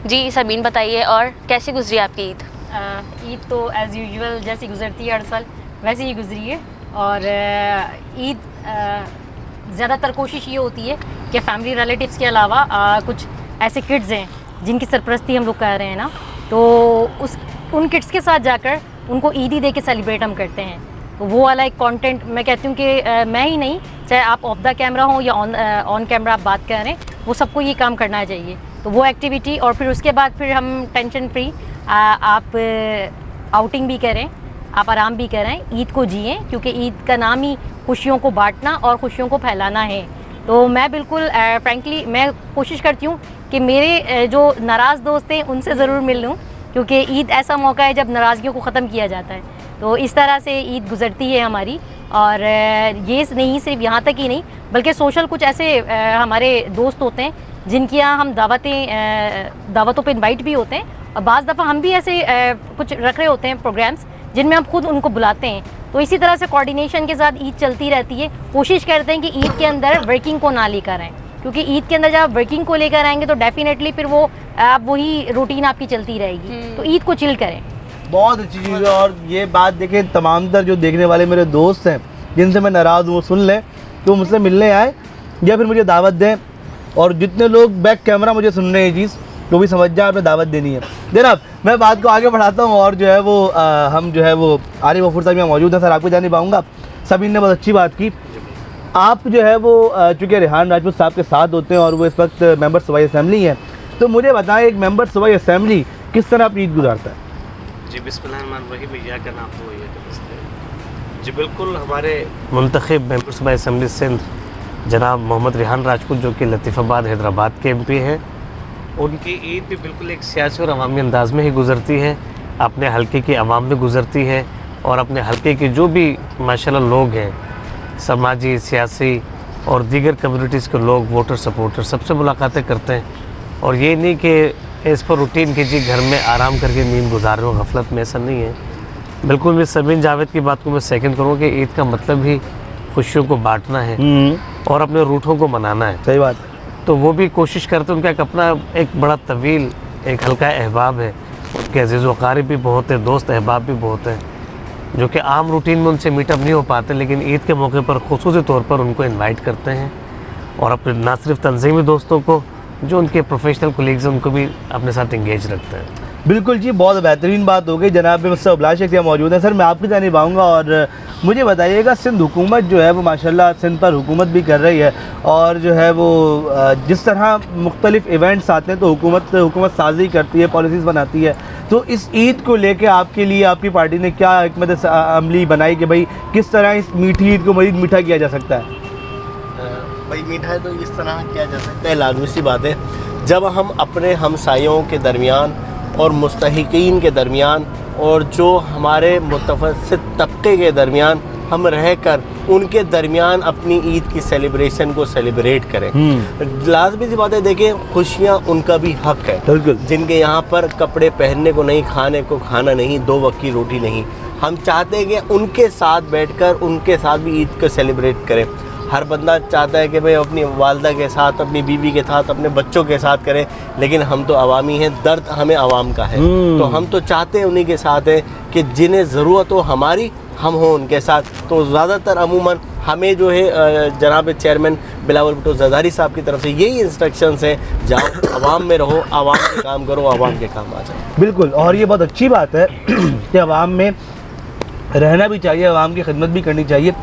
जी सबीन बताइए, और कैसी गुजरी आपकी ईद? ईद तो एज़ यूजुअल जैसी गुजरती है हर साल वैसे ही गुजरी है। और ईद ज़्यादातर कोशिश ये होती है कि फैमिली रिलेटिव्स के अलावा कुछ ऐसे किड्स हैं जिनकी सरपरस्ती हम लोग कर रहे हैं ना, तो उन किड्स के साथ जाकर उनको ईदी दे के सेलिब्रेट हम करते हैं। तो वो वाला एक कंटेंट मैं कहती हूँ कि मैं ही नहीं, चाहे आप ऑफ द कैमरा हो या ऑन कैमरा आप बात कर रहे हैं, वो सबको ये काम करना चाहिए। तो वो एक्टिविटी, और फिर उसके बाद फिर हम टेंशन फ्री आप आउटिंग भी करें, आप आराम भी करें, ईद को जिएँ, क्योंकि ईद का नाम ही खुशियों को बांटना और खुशियों को फैलाना है। तो मैं बिल्कुल फ्रैंकली मैं कोशिश करती हूँ कि मेरे जो नाराज़ दोस्त हैं उनसे ज़रूर मिल लूँ, क्योंकि ईद ऐसा मौका है जब नाराज़गियों को ख़त्म किया जाता है। तो इस तरह से ईद गुज़रती है हमारी। और ये नहीं सिर्फ यहाँ तक ही नहीं, बल्कि सोशल कुछ ऐसे हमारे दोस्त होते हैं जिनकी यहाँ हम दावतों पे इनवाइट भी होते हैं, और बाज़ दफ़ा हम भी ऐसे कुछ रख रहे होते हैं प्रोग्राम्स जिनमें हम खुद उनको बुलाते हैं। तो इसी तरह से कोऑर्डिनेशन के साथ ईद चलती रहती है। कोशिश करते हैं कि ईद के अंदर वर्किंग को ना लेकर आएँ, क्योंकि ईद के अंदर जब आप वर्किंग को लेकर आएंगे तो डेफिनेटली फिर वो आप वही रूटीन आपकी चलती रहेगी। तो ईद को चिल करें, बहुत अच्छी चीज़ है। और ये बात देखें, तमाम तर जो देखने वाले मेरे दोस्त हैं जिनसे मैं नाराज़ हूँ वो सुन लें, तो मुझसे मिलने आए या फिर मुझे दावत दें। और जितने लोग बैक कैमरा मुझे सुन रहे हैं चीज़, तो भी समझ जाए आपने दावत देनी है। जनाब मैं बात को आगे बढ़ाता हूँ, और जो है वो हम जो है वो आरिफ गफूर साहब यहाँ मौजूद हैं। सर आपको जाने पाऊँगा, सबीन ने बहुत अच्छी बात की। आप जो है वो चूँकि रेहान राजपूत साहब के साथ होते हैं और वो इस वक्त मेंबर सूबाई असम्बली हैं, तो मुझे बताएं एक मेंबर सूबाई असम्बली किस तरह अपनी ईद गुजारता है? जी बिस्मिल्लाहिर्रहमानिर्रहीम, या का नाम तो ये जी बिल्कुल हमारे मुंतखब मेंबर सूबाई असम्बली सिंध जनाब मोहम्मद रेहान राजपूत, जो कि लतीफ़ाबाद हैदराबाद के एमपी हैं, उनकी ईद भी बिल्कुल एक सियासी और अवामी अंदाज में ही गुज़रती है। अपने हलके की आवाम में गुज़रती है और अपने हलके के जो भी माशाल्लाह लोग हैं, समाजी, सियासी और दीगर कम्युनिटीज़ के लोग, वोटर सपोर्टर, सबसे मुलाकातें करते हैं। और ये नहीं कि इस पर रूटीन की जी घर में आराम करके नींद गुजार रहे हो गफलत में, ऐसा नहीं है। बिल्कुल मैं सबीन जावेद की बात को मैं सेकंड करूँ कि ईद का मतलब ही खुशियों को बांटना है और अपने रूठों को मनाना है। सही बात। तो वो भी कोशिश करते हैं, उनका एक अपना एक बड़ा तवील एक हल्का अहबाब है, उनके अजीज़ व क़ारिब भी बहुत है, दोस्त अहबाब भी बहुत हैं, जो कि आम रूटीन में उनसे मीटअप नहीं हो पाते, लेकिन ईद के मौके पर ख़ुसूसी तौर पर उनको इनवाइट करते हैं। और अपने ना सिर्फ तंज़ीमी दोस्तों को, जो उनके प्रोफेशनल कोलीग्स हैं, उनको भी अपने साथ इंगेज रखते हैं। बिल्कुल जी, बहुत बेहतरीन बात हो गई। जनाब मुझसे अभिलाष अख्तियार मौजूद हैं। सर मैं आपकी जानिब आऊँगा और मुझे बताइएगा, सिंध हुकूमत जो है वो माशाल्लाह सिंध पर हुकूमत भी कर रही है और जो है वो जिस तरह मुख्तलिफ इवेंट्स आते हैं तो हुकूमत साजी करती है, पॉलिसीज़ बनाती है। तो इस ईद को लेके आपके लिए आपकी पार्टी ने क्या हिकमत अमली बनाई कि भाई किस तरह इस मीठी ईद को मज़ीद मीठा किया जा सकता है? भाई मीठा तो इस तरह किया जा सकता है, लाजमी सी बात है, जब हम अपने हमसायों के दरमियान और मुस्तहिकीन के दरमियान और जो हमारे मुतवस्सित तबके के दरमियान हम रहकर उनके दरमियान अपनी ईद की सेलिब्रेशन को सेलिब्रेट करें। लाजमी सी बात है, देखें खुशियाँ उनका भी हक है, बिल्कुल, जिनके यहाँ पर कपड़े पहनने को नहीं, खाने को खाना नहीं, 2 वक्त की रोटी नहीं। हम चाहते हैं कि उनके साथ बैठकर उनके साथ भी ईद को सेलिब्रेट करें। हर बंदा चाहता है कि भाई अपनी वालदा के साथ, अपनी बीवी के साथ, अपने बच्चों के साथ करें, लेकिन हम तो अवामी हैं, दर्द हमें आवाम का है। तो हम तो चाहते हैं उन्हीं के साथ हैं कि जिन्हें ज़रूरत हो हमारी, हम हों उनके साथ। तो ज़्यादातर अमूमन हमें जो है जनाब चेयरमैन बिलावल भुट्टो ज़रदारी साहब की तरफ से यही इंस्ट्रक्शंस हैं, जाओ आवाम में रहो, आवाम के काम करो, आवाम के काम आ जाओ। बिल्कुल, और ये बहुत अच्छी बात है कि आवाम में रहना भी चाहिए, आवाम की खिदमत भी करनी चाहिए।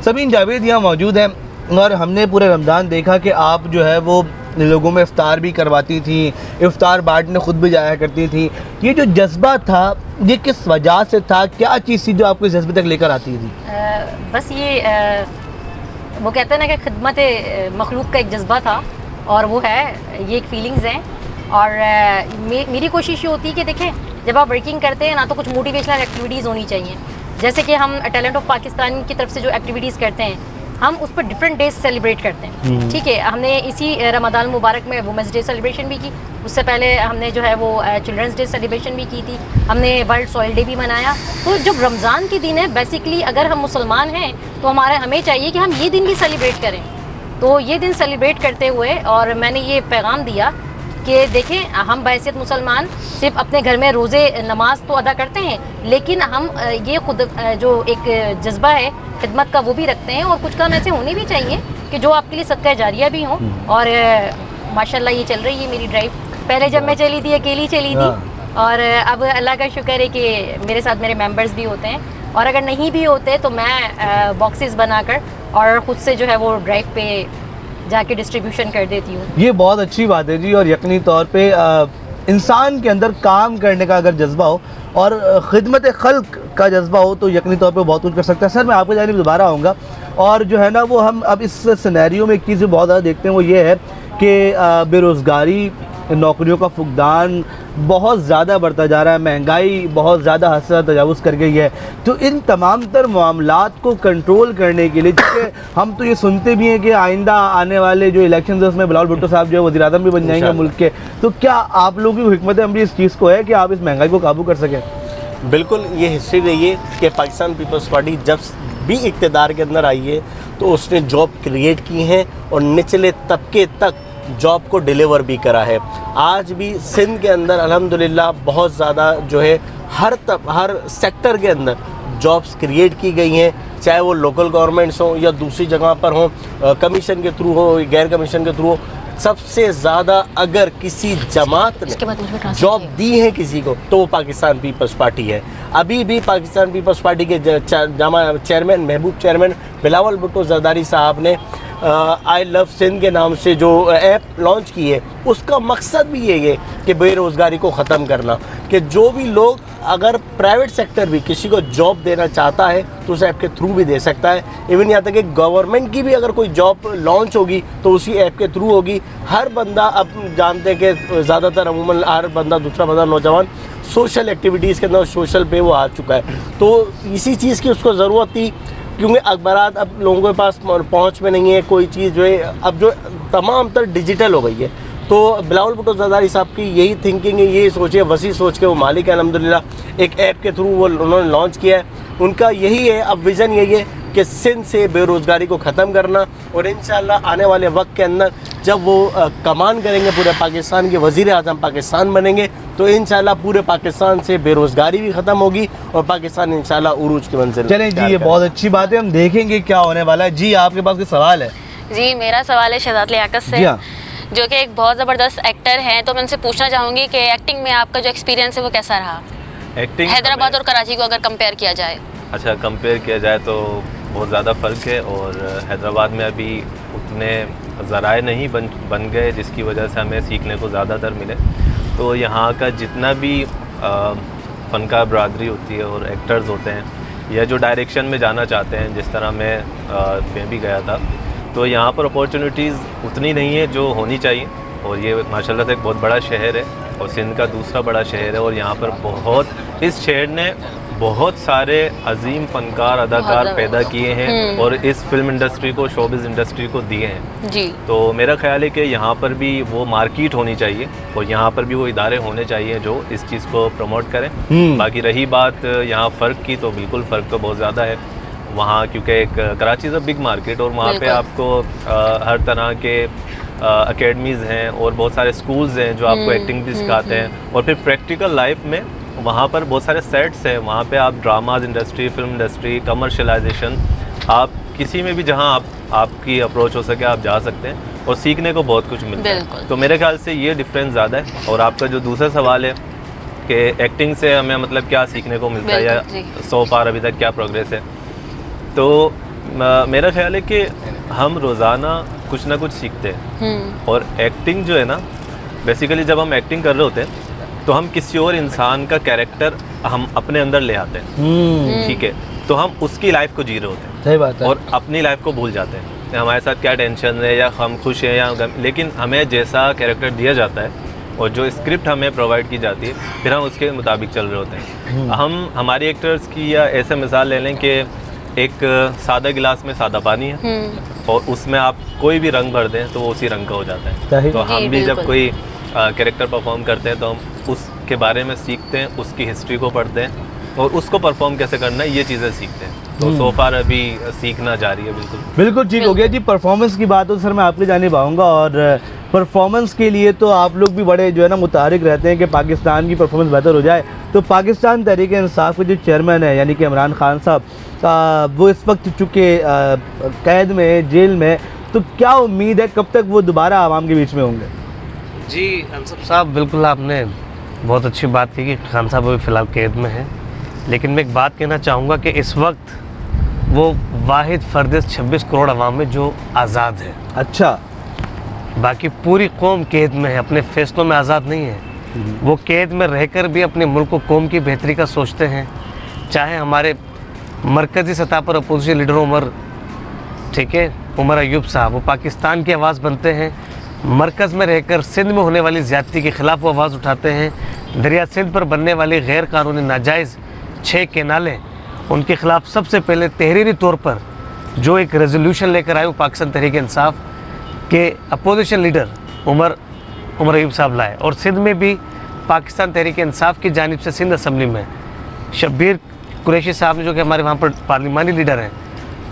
सबीन जावेद यहाँ मौजूद हैं और हमने पूरे रमज़ान देखा कि आप जो है वो लोगों में इफ्तार भी करवाती थी, इफ्तार बांटने खुद भी जाया करती थी। ये जो जज्बा था ये किस वजह से था, क्या चीज़ थी जो आपको इस जज्बे तक लेकर आती थी? बस ये वो कहते हैं ना कि खिदमत मखलूक का एक जज्बा था और वो है, ये एक फीलिंग्स हैं। और मेरी कोशिश ये होती है कि देखें, जब आप वर्किंग करते हैं ना तो कुछ मोटिवेशनल एक्टिविटीज़ होनी चाहिए। जैसे कि हम टैलेंट ऑफ पाकिस्तान की तरफ से जो एक्टिविटीज़ करते हैं, हम उस पर डिफरेंट डेज सेलिब्रेट करते हैं। ठीक है, हमने इसी रमज़ान मुबारक में वुमेंस डे सेलिब्रेशन भी की, उससे पहले हमने जो है वो चिल्ड्रंस डे सेलिब्रेशन भी की थी, हमने वर्ल्ड सॉइल डे भी मनाया। तो जब रमज़ान के दिन है, बेसिकली अगर हम मुसलमान हैं तो हमें चाहिए कि हम ये दिन भी सेलिब्रेट करें। तो ये दिन सेलिब्रेट करते हुए और मैंने ये पैगाम दिया कि देखें, हम बहैसियत मुसलमान सिर्फ अपने घर में रोज़े नमाज तो अदा करते हैं, लेकिन हम ये खुद जो एक जज्बा है खिदमत का वो भी रखते हैं। और कुछ काम ऐसे होने भी चाहिए कि जो आपके लिए सदका जारिया भी हों। और माशाल्लाह ये चल रही है मेरी ड्राइव। पहले जब मैं चली थी अकेली चली थी, और अब अल्लाह का शुक्र है कि मेरे साथ मेरे मेंबर्स भी होते हैं, और अगर नहीं भी होते तो मैं बॉक्सेस बनाकर और ख़ुद से जो है वो ड्राइव पे जाके डिस्ट्रीब्यूशन कर देती हूँ। ये बहुत अच्छी बात है जी। और यकीनी तौर पे इंसान के अंदर काम करने का अगर जज्बा हो और खिदमत खल्क का जज्बा हो तो यकीनी तौर पे बहुत कुछ कर सकता है। सर मैं आपके जानिब दोबारा आऊँगा, और जो है ना वो हम अब इस सिनेरियो में एक चीज़ बहुत ज़्यादा देखते हैं, वो ये है कि बेरोज़गारी, नौकरियों का फुकदान बहुत ज़्यादा बढ़ता जा रहा है, महंगाई बहुत ज़्यादा हद से तजावुज़ कर गई है। तो इन तमाम तर मामलात को कंट्रोल करने के लिए, क्योंकि हम तो ये सुनते भी हैं कि आइंदा आने वाले जो इलेक्शन है उसमें बिलावल भुट्टो साहब जो है वज़ीर आज़म भी बन जाएंगे मुल्क के, तो क्या आप लोगों की हिकमत अमली इस चीज़ को है कि आप इस महंगाई को काबू कर सकें? बिल्कुल, ये हिस्ट्री रही है कि पाकिस्तान पीपल्स पार्टी जब भी इक़्तिदार के अंदर आई है तो उसने जॉब क्रिएट की हैं और निचले तबके तक जॉब को डिलीवर भी करा है। आज भी सिंध के अंदर अल्हम्दुलिल्लाह बहुत ज़्यादा जो है हर सेक्टर के अंदर जॉब्स क्रिएट की गई हैं, चाहे वो लोकल गवर्नमेंट्स हों या दूसरी जगह पर हों, कमीशन के थ्रू हो, गैर कमीशन के थ्रू हो। सबसे ज़्यादा अगर किसी जमात ने जॉब दी है किसी को तो वो पाकिस्तान पीपल्स पार्टी है। अभी भी पाकिस्तान पीपल्स पार्टी के चेयरमैन महबूब चेयरमैन बिलावल भुट्टो ज़रदारी साहब ने आई लव सिंध के नाम से जो ऐप लॉन्च की है, उसका मकसद भी यही है कि बेरोज़गारी को ख़त्म करना, कि जो भी लोग अगर प्राइवेट सेक्टर भी किसी को जॉब देना चाहता है तो उस ऐप के थ्रू भी दे सकता है। इवन यहाँ तक कि गवर्नमेंट की भी अगर कोई जॉब लॉन्च होगी तो उसी ऐप के थ्रू होगी। हर बंदा, अब जानते हैं कि ज़्यादातर अमूमन हर बंदा, दूसरा बंदा, नौजवान सोशल एक्टिविटीज़ के अंदर सोशल पे वो आ चुका है। तो इसी चीज़ की उसको ज़रूरत थी, क्योंकि अखबारात अब लोगों के पास पहुंच में नहीं है, कोई चीज़ जो है अब जो तमाम तर डिजिटल हो गई है। तो बिलावल भुट्टो ज़रदारी साहब की यही थिंकिंग है, यही सोचे, वसी सोच के वो मालिक है अल्हम्दुलिल्लाह। एक ऐप के थ्रू वो उन्होंने लॉन्च किया है। उनका यही है, अब विज़न यही है कि सिंध से बेरोज़गारी को ख़त्म करना, और इंशाअल्लाह आने वाले वक्त के अंदर जब वो कमान करेंगे, पूरे पाकिस्तान के वज़ीर आज़म पाकिस्तान बनेंगे, तो इंशाअल्लाह पूरे पाकिस्तान से बेरोज़गारी भी ख़त्म होगी और पाकिस्तान इंशाअल्लाह उरूज की मंजिल। चलें जी, ये बहुत अच्छी बात है, हम देखेंगे क्या होने वाला है। जी आपके पास कोई सवाल है? जी मेरा सवाल है शहजाद लियाकत से। जी हाँ। जो कि एक बहुत ज़बरदस्त एक्टर हैं, तो मैं उनसे पूछना चाहूँगी कि एक्टिंग में आपका जो एक्सपीरियंस है वो कैसा रहा, एक्टिंग हैदराबाद और कराची को अगर कंपेयर किया जाए? अच्छा, कंपेयर किया जाए तो बहुत ज़्यादा फ़र्क है, और हैदराबाद में अभी उतने ज़राए नहीं बन गए जिसकी वजह से हमें सीखने को ज़्यादातर मिले। तो यहाँ का जितना भी फ़नकार बरादरी होती है और एक्टर्स होते हैं, या जो डायरेक्शन में जाना चाहते हैं, जिस तरह मैं भी गया था, तो यहाँ पर अपॉर्चुनिटीज़ उतनी नहीं है जो होनी चाहिए। और ये माशाल्लाह से एक बहुत बड़ा शहर है और सिंध का दूसरा बड़ा शहर है, और यहाँ पर इस शहर ने बहुत सारे अजीम फ़नकार अदाकार पैदा किए हैं और इस फिल्म इंडस्ट्री को, शोबिज़ इंडस्ट्री को दिए हैं जी। तो मेरा ख्याल है कि यहाँ पर भी वो मार्केट होनी चाहिए और यहाँ पर भी वो इदारे होने चाहिए जो इस चीज़ को प्रमोट करें। बाकी रही बात यहाँ फ़र्क की, तो बिल्कुल फ़र्क तो बहुत ज़्यादा है वहाँ, क्योंकि एक Karachi is a big market और वहाँ पे आपको हर तरह के अकेडमीज़ हैं और बहुत सारे स्कूल्स हैं जो आपको एक्टिंग भी सिखाते हैं, और फिर प्रैक्टिकल लाइफ में वहाँ पर बहुत सारे सेट्स हैं। वहाँ पे आप dramas industry, film industry, commercialisation, आप किसी में भी जहाँ आपकी अप्रोच हो सके आप जा सकते हैं और सीखने को बहुत कुछ मिलता है। तो मेरे ख्याल से ये डिफरेंस ज़्यादा है। और आपका जो दूसरा सवाल है कि एक्टिंग से हमें मतलब क्या सीखने को मिलता है या सो फार अभी तक क्या प्रोग्रेस है, तो मेरा ख्याल है कि हम रोज़ाना कुछ ना कुछ सीखते हैं। और एक्टिंग जो है ना, बेसिकली जब हम एक्टिंग कर रहे होते हैं तो हम किसी और इंसान का कैरेक्टर हम अपने अंदर ले आते हैं, ठीक है, तो हम उसकी लाइफ को जी रहे होते हैं। सही बात है। और अपनी लाइफ को भूल जाते हैं, हमारे साथ क्या टेंशन है या हम खुश हैं या गम, लेकिन हमें जैसा कैरेक्टर दिया जाता है और जो स्क्रिप्ट हमें प्रोवाइड की जाती है फिर हम उसके मुताबिक चल रहे होते हैं। हम हमारे एक्टर्स की या ऐसे मिसाल ले लें कि एक सादा गिलास में सादा पानी है और उसमें आप कोई भी रंग भर दें तो वो उसी रंग का हो जाता है। तो हम भी जब कोई कैरेक्टर परफॉर्म करते हैं तो हम उसके बारे में सीखते हैं, उसकी हिस्ट्री को पढ़ते हैं और उसको परफॉर्म कैसे करना है ये चीज़ें सीखते हैं। तो सो फार अभी सीखना जारी है। बिल्कुल ठीक हो गया जी। परफॉर्मेंस की बात हो सर मैं आपकी जानिब आऊँगा, और परफॉर्मेंस के लिए तो आप लोग भी बड़े जो है ना मुतारिक रहते हैं कि पाकिस्तान की परफॉर्मेंस बेहतर हो जाए। तो पाकिस्तान तहरीक इंसाफ के जो चेयरमैन है यानी कि इमरान खान साहब, वो इस वक्त चूँकि कैद में, जेल में, तो क्या उम्मीद है कब तक वो दोबारा आवाम के बीच में होंगे? जी अंसब साहब, बिल्कुल आपने बहुत अच्छी बात की कि खान साहब अभी फ़िलहाल कैद में हैं, लेकिन मैं एक बात कहना चाहूँगा कि इस वक्त वो वाहिद फ़र्द 26 करोड़ अवाम में जो आज़ाद है। अच्छा, बाकी पूरी कौम कैद में है, अपने फ़ैसलों में आज़ाद नहीं है। वो कैद में रहकर भी अपने मुल्क और कौम की बेहतरी का सोचते हैं। चाहे हमारे मरकज़ी सतह पर अपोजिशन लीडर उमर अयूब साहब, वो पाकिस्तान की आवाज़ बनते हैं। मरकज़ में रहकर सिंध में होने वाली ज़्यादती के ख़िलाफ़ वो आवाज़ उठाते हैं। दरिया सिंध पर बनने वाली गैर कानूनी नाजायज़ 6 कैनालें, उनके ख़िलाफ़ सबसे पहले तहरीरी तौर पर जो एक रेजोल्यूशन लेकर आए वो पाकिस्तान तहरीक इंसाफ के अपोजिशन लीडर उमर अयूब साहब लाए। और सिंध में भी पाकिस्तान तहरीक इंसाफ की जानिब से सिंध असम्बली में शब्बीर कुरैशी साहब ने, जो कि हमारे वहाँ पर पार्लिमानी लीडर हैं,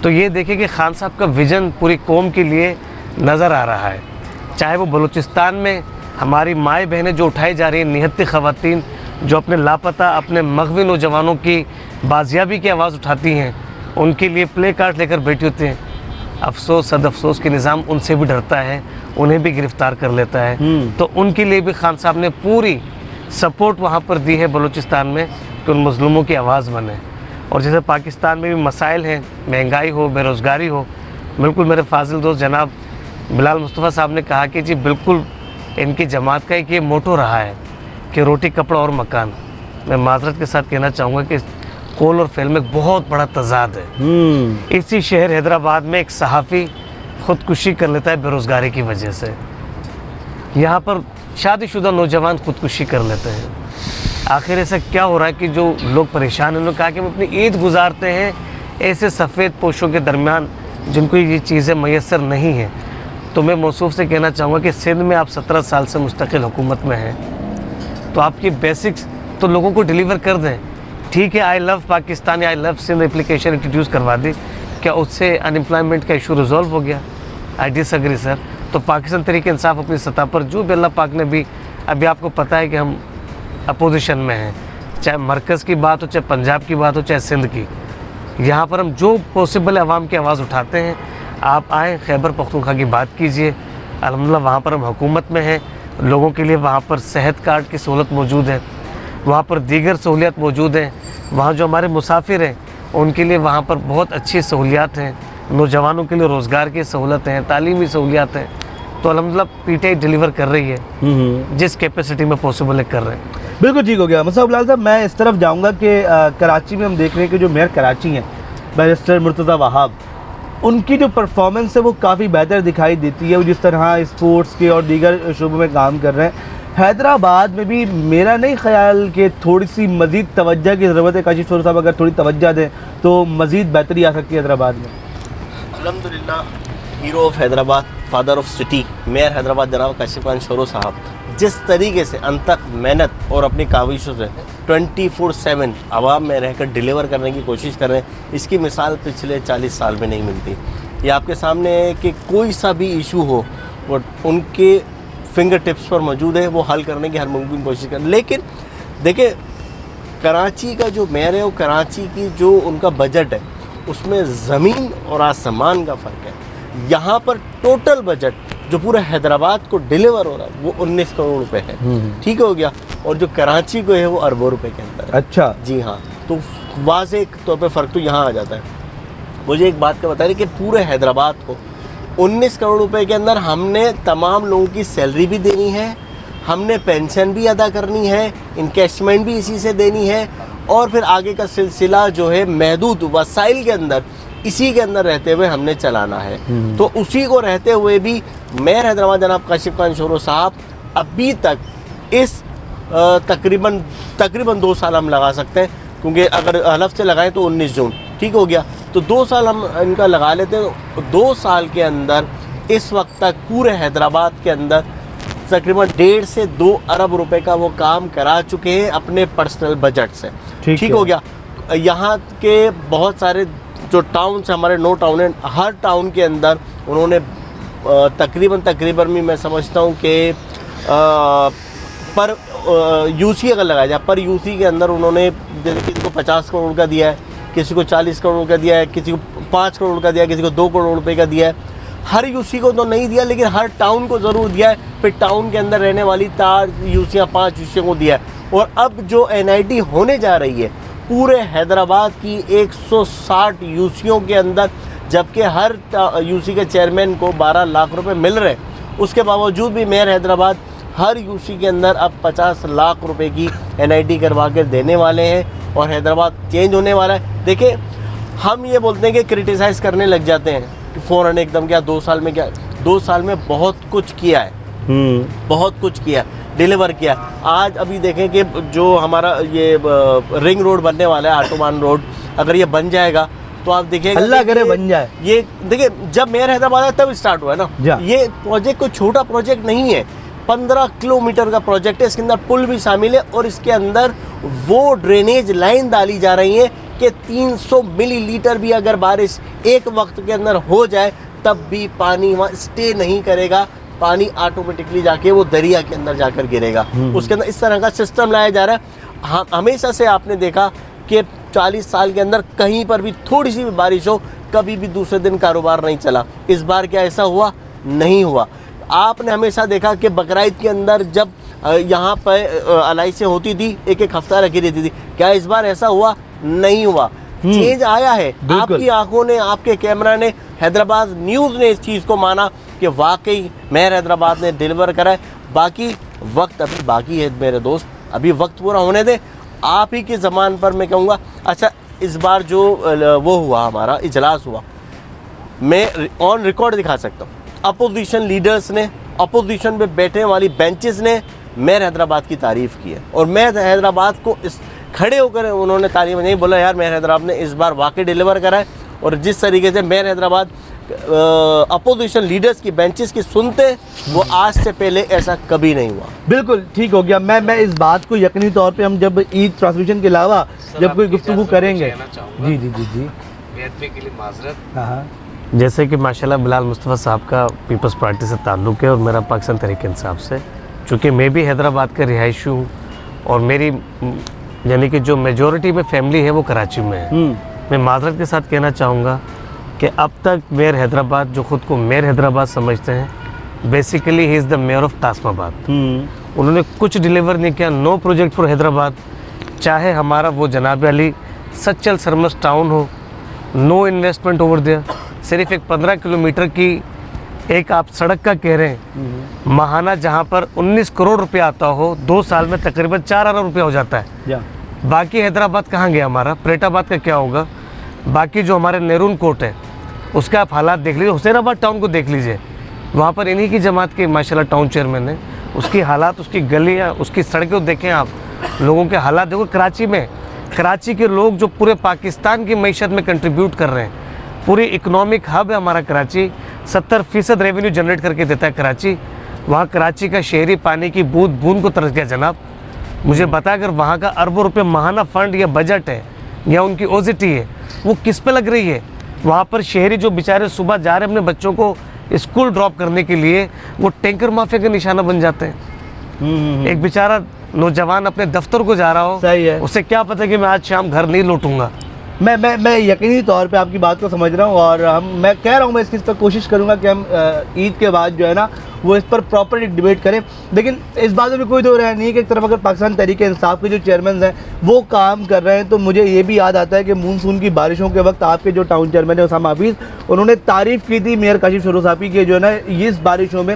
तो ये देखिए कि खान साहब का विज़न पूरी कौम के लिए नज़र आ रहा है। चाहे वो बलूचिस्तान में हमारी माएँ बहनें जो उठाई जा रही हैं, निहत्ती ख़वातीन जो अपने लापता, अपने मग़वी नौजवानों की बाजियाबी की आवाज़ उठाती हैं, उनके लिए प्ले कार्ड लेकर बैठी होती हैं। अफसोस, सद अफसोस के निज़ाम उनसे भी डरता है, उन्हें भी गिरफ़्तार कर लेता है। तो उनके लिए भी खान साहब ने पूरी सपोर्ट वहाँ पर दी है बलूचिस्तान में कि उन मज़लूमों की आवाज़ बने। और जैसे पाकिस्तान में भी मसाइल हैं, महंगाई हो, बेरोज़गारी हो, बिल्कुल मेरे फाजिल दोस्त जनाब बिलाल मुस्तफ़ा साहब ने कहा कि जी बिल्कुल इनकी जमात का एक ये मोटो रहा है कि रोटी, कपड़ा और मकान। मैं माजरत के साथ कहना चाहूँगा कि कौल और फ़ेल में बहुत बड़ा तज़ाद है। इसी शहर हैदराबाद में एक सहाफ़ी ख़ुदकुशी कर लेता है बेरोज़गारी की वजह से। यहाँ पर शादीशुदा नौजवान ख़ुदकुशी कर लेते हैं। आखिर ऐसा क्या हो रहा है कि जो लोग परेशान हैं? उन्होंने कहा कि हम अपनी ईद गुजारते हैं ऐसे सफ़ेद पोशों के दरमियान जिनको ये चीज़ें मैसर नहीं हैं। तो मैं मौसूफ़ से कहना चाहूँगा कि सिंध में आप 17 साल से मुस्तकिल हुकूमत में हैं, तो आपकी बेसिक्स तो लोगों को डिलीवर कर दें। ठीक है, आई लव पाकिस्तान या I love Sindh application introduce करवा दी, क्या उससे अनएम्प्लॉयमेंट का इशू रिजॉल्व हो गया? I disagree sir. तो पाकिस्तान तहरीक इंसाफ अपनी सतह पर जो भी अल्लाह पाक ने भी, अभी आपको पता है कि हम अपोजिशन में हैं, चाहे मरकज़ की बात हो, चाहे पंजाब की बात हो, चाहे सिंध की, यहाँ पर हम जो पॉसिबल है आवाम की आवाज़ उठाते हैं। आप आएँ, खैबर पख्तूनख्वा की बात कीजिए, अल्हम्दुलिल्लाह वहाँ पर हम हुकूमत में हैं, लोगों के लिए वहाँ पर सेहत कार्ड की सहूलत मौजूद है, वहाँ पर दीगर सहूलियात मौजूद हैं। वहाँ जो हमारे मुसाफिर हैं उनके लिए वहाँ पर बहुत अच्छी सहूलियात हैं, नौजवानों के लिए रोज़गार की सहूलत हैं, तालीमी सहूलियात हैं। तो अल्हम्दुलिल्लाह पीटीआई डिलीवर कर रही है, जिस कैपेसिटी में पॉसिबल है कर रहे हैं। बिल्कुल ठीक हो गया। मुस्तफ़ा बिलाल साहब, मैं इस तरफ जाऊंगा कि कराची में हम देख रहे हैं कि जो मेयर कराची हैं बैरिस्टर मुर्तज़ा वहाब, उनकी जो परफॉर्मेंस है वो काफ़ी बेहतर दिखाई देती है। वो जिस तरह स्पोर्ट्स के और दीगर शोबों में काम कर रहे हैं, हैदराबाद में भी मेरा नहीं ख्याल कि थोड़ी सी मज़ीद तवज्जो की ज़रूरत है। काशिफ़ शोरो साहब अगर थोड़ी तवज्जो दें तो मज़ीद बेहतरी आ सकती है हैदराबाद में। अल्हम्दुलिल्लाह, hero of Hyderabad, father of city, mayor Hyderabad जनाब काशिफ़ खान शोरो साहब जिस तरीके से अनथक मेहनत और अपनी काविशों से 24/7 आवाम में रहकर डिलीवर करने की कोशिश कर रहे हैं, इसकी मिसाल पिछले 40 साल में नहीं मिलती। ये आपके सामने है कि कोई सा भी इशू हो वो उनके फिंगर टिप्स पर मौजूद है, वो हल करने की हर मुमकिन कोशिश करें। लेकिन देखिए, कराची का जो मेयर है, वो कराची की जो उनका बजट है उसमें ज़मीन और आसमान का फ़र्क है। यहाँ पर टोटल बजट जो पूरा हैदराबाद को डिलीवर हो रहा है वो 19 करोड़ रुपए है, ठीक हो गया, और जो कराची को है वो अरबों रुपए के अंदर है। अच्छा जी हाँ, तो वाज़ेह तौर पे फ़र्क तो यहाँ आ जाता है। मुझे एक बात का बता रही कि पूरे हैदराबाद को 19 करोड़ रुपए के अंदर हमने तमाम लोगों की सैलरी भी देनी है, हमने पेंशन भी अदा करनी है, इनकेशमेंट भी इसी से देनी है, और फिर आगे का सिलसिला जो है महदूद वसाइल के अंदर इसी के अंदर रहते हुए हमने चलाना है। तो उसी को रहते हुए भी मेयर हैदराबाद जनाब काशिफ़ खान शोरो साहब अभी तक इस तकरीबन 2 साल हम लगा सकते हैं, क्योंकि अगर हलफ से लगाएं तो 19 जून ठीक हो गया, तो 2 साल हम इनका लगा लेते हैं। 2 साल के अंदर इस वक्त तक पूरे हैदराबाद के अंदर तकरीबन 1.5 से 2 अरब रुपए का वो काम करा चुके हैं अपने पर्सनल बजट से, ठीक हो गया। यहाँ के बहुत सारे जो टाउन से हमारे 9 टाउन हैं, हर टाउन के अंदर उन्होंने तकरीबन भी मैं समझता हूँ कि पर यूसी अगर लगाया जाए, पर यूसी के अंदर उन्होंने किसी को 50 करोड़ का दिया है, किसी को 40 करोड़ का दिया है, किसी को 5 करोड़ का दिया है, किसी को 2 करोड़ रुपए का दिया है। हर यूसी को तो नहीं दिया, लेकिन हर टाउन को ज़रूर दिया है। फिर टाउन के अंदर रहने वाली 4 यूसियाँ 5 यूसियों को दिया है। और अब जो NIT होने जा रही है पूरे हैदराबाद की 160 यूसियों के अंदर, जबकि हर यूसी के चेयरमैन को 12 लाख रुपए मिल रहे हैं, उसके बावजूद भी मेयर हैदराबाद हर यूसी के अंदर अब 50 लाख रुपए की NIT करवा कर देने वाले हैं और हैदराबाद चेंज होने वाला है। देखिए, हम ये बोलते हैं कि क्रिटिसाइज़ करने लग जाते हैं कि फ़ौरन एकदम क्या 2 साल में, क्या 2 साल में बहुत कुछ किया है, बहुत कुछ किया, डिलीवर किया। आज अभी देखें कि जो हमारा ये रिंग रोड बनने वाला है, ऑटोबान रोड, अगर ये बन जाएगा तो आप देखिएगा, अल्लाह करे बन जाए। ये देखिए, जब मेयर हैदराबाद है तब स्टार्ट हुआ है ना। ये प्रोजेक्ट कोई छोटा प्रोजेक्ट नहीं है, 15 किलोमीटर का प्रोजेक्ट है। इसके अंदर पुल भी शामिल है और इसके अंदर वो ड्रेनेज लाइन डाली जा रही है कि 300 मिलीलीटर भी अगर बारिश एक वक्त के अंदर हो जाए तब भी पानी वहाँ स्टे नहीं करेगा, पानी ऑटोमेटिकली जाके वो दरिया के अंदर जाकर गिरेगा। उसके अंदर इस तरह का सिस्टम लाया जा रहा है। हमेशा से आपने देखा कि 40 साल के अंदर कहीं पर भी थोड़ी सी भी बारिश हो, कभी भी दूसरे दिन कारोबार नहीं चला। इस बार क्या ऐसा हुआ? नहीं हुआ। आपने हमेशा देखा कि बकरीद के अंदर जब यहाँ पर एलआईसी होती थी, एक एक हफ्ता रखी रहती थी। क्या इस बार ऐसा हुआ? नहीं हुआ। चेंज आया है। आपकी आंखों ने, आपके कैमरा ने, हैदराबाद न्यूज़ ने इस चीज़ को माना कि वाकई मेयर हैदराबाद ने डिलीवर करा है। बाकी वक्त अभी बाकी है मेरे दोस्त, अभी वक्त पूरा होने दे। आप ही के ज़मान पर मैं कहूँगा। अच्छा, इस बार जो वो हुआ, हमारा इजलास हुआ, मैं ऑन रिकॉर्ड दिखा सकता हूँ। अपोजिशन लीडर्स ने, अपोजिशन पे बैठने वाली बेंचेस ने मेयर हैदराबाद की तारीफ़ की है और मेयर हैदराबाद को इस खड़े होकर उन्होंने तारीफ नहीं बोला, यार मेयर हैदराबाद ने इस बार वाकई डिलीवर करा है। और जिस तरीके से मेयर हैदराबाद अपोजिशन लीडर्स की बेंचेस की सुनते, वो आज से पहले ऐसा कभी नहीं हुआ। बिल्कुल ठीक हो गया। मैं इस बात को यकीनी तौर पे हम जब ईद ट्रांसमिशन के अलावा जब कोई गुफ्तगू करेंगे। जी जी जी जी, के लिए माजरत। हाँ, जैसे कि माशाल्लाह बिलाल मुस्तफ़ा साहब का पीपल्स पार्टी से ताल्लुक़ है और मेरा पाकिस्तान तहरीक इंसाफ से, चूँकि मैं भी हैदराबाद का रिहायशी हूँ और मेरी यानी कि जो मेजॉरिटी में फैमिली है वो कराची में है। मैं माजरत के साथ कहना चाहूँगा कि अब तक मेयर हैदराबाद, जो ख़ुद को मेयर हैदराबाद समझते हैं, basically he is the mayor of तास्माबाद। उन्होंने कुछ डिलीवर नहीं किया, नो प्रोजेक्ट फॉर हैदराबाद। चाहे हमारा वो जनाब अली सच्चल सरमस टाउन हो, नो इन्वेस्टमेंट ओवर देयर। सिर्फ एक 15 किलोमीटर की एक आप सड़क का कह रहे हैं, माहाना जहाँ पर 19 करोड़ रुपया आता हो, 2 साल में तकरीबन 4 अरब रुपया हो जाता है। बाकी हैदराबाद कहाँ गया हमारा, प्रेटाबाद का क्या होगा? बाकी जो हमारे नेरून कोर्ट है उसका आप हालात देख लीजिए, हुसैनाबाद टाउन को देख लीजिए, वहाँ पर इन्हीं की जमात के माशाल्लाह टाउन चेयरमैन है, उसकी हालात, उसकी गलियाँ, उसकी सड़कें देखें आप, लोगों के हालात देखो। कराची के लोग जो पूरे पाकिस्तान की मईशत में कंट्रीब्यूट कर रहे हैं, पूरी इकोनॉमिक हब है हमारा कराची, 70% रेवेन्यू जनरेट करके देता है कराची। वहाँ कराची का शहरी पानी की बूंद बूंद को तरस गया जनाब। मुझे बता, अगर वहाँ का अरबों रुपये माहाना फंड या बजट है या उनकी ओजिटी है, वो किस पे लग रही है? वहाँ पर शहरी जो बेचारे सुबह जा रहे हैं अपने बच्चों को स्कूल ड्रॉप करने के लिए, वो टैंकर माफिया का निशाना बन जाते हैं। एक बेचारा नौजवान अपने दफ्तर को जा रहा हो, सही है, उसे क्या पता कि मैं आज शाम घर नहीं लौटूंगा। मैं यकीनी तौर पे आपकी बात को समझ रहा हूँ, और मैं कह रहा हूँ मैं इस चीज़ पर कोशिश करूँगा कि हम ईद के बाद जो है ना वो इस पर प्रॉपर एक डिबेट करें। लेकिन इस बात में कोई दो राय नहीं है कि एक तरफ अगर पाकिस्तान तहरीक इंसाफ के जो चेयरमैन हैं वो काम कर रहे हैं, तो मुझे ये भी याद आता है कि मानसून की बारिशों के वक्त आपके जो टाउन चेयरमैन है उसामा हफीज़, उन्होंने तारीफ़ की थी मेयर काशिफ शरोसाफी की, जो है ना इस बारिशों में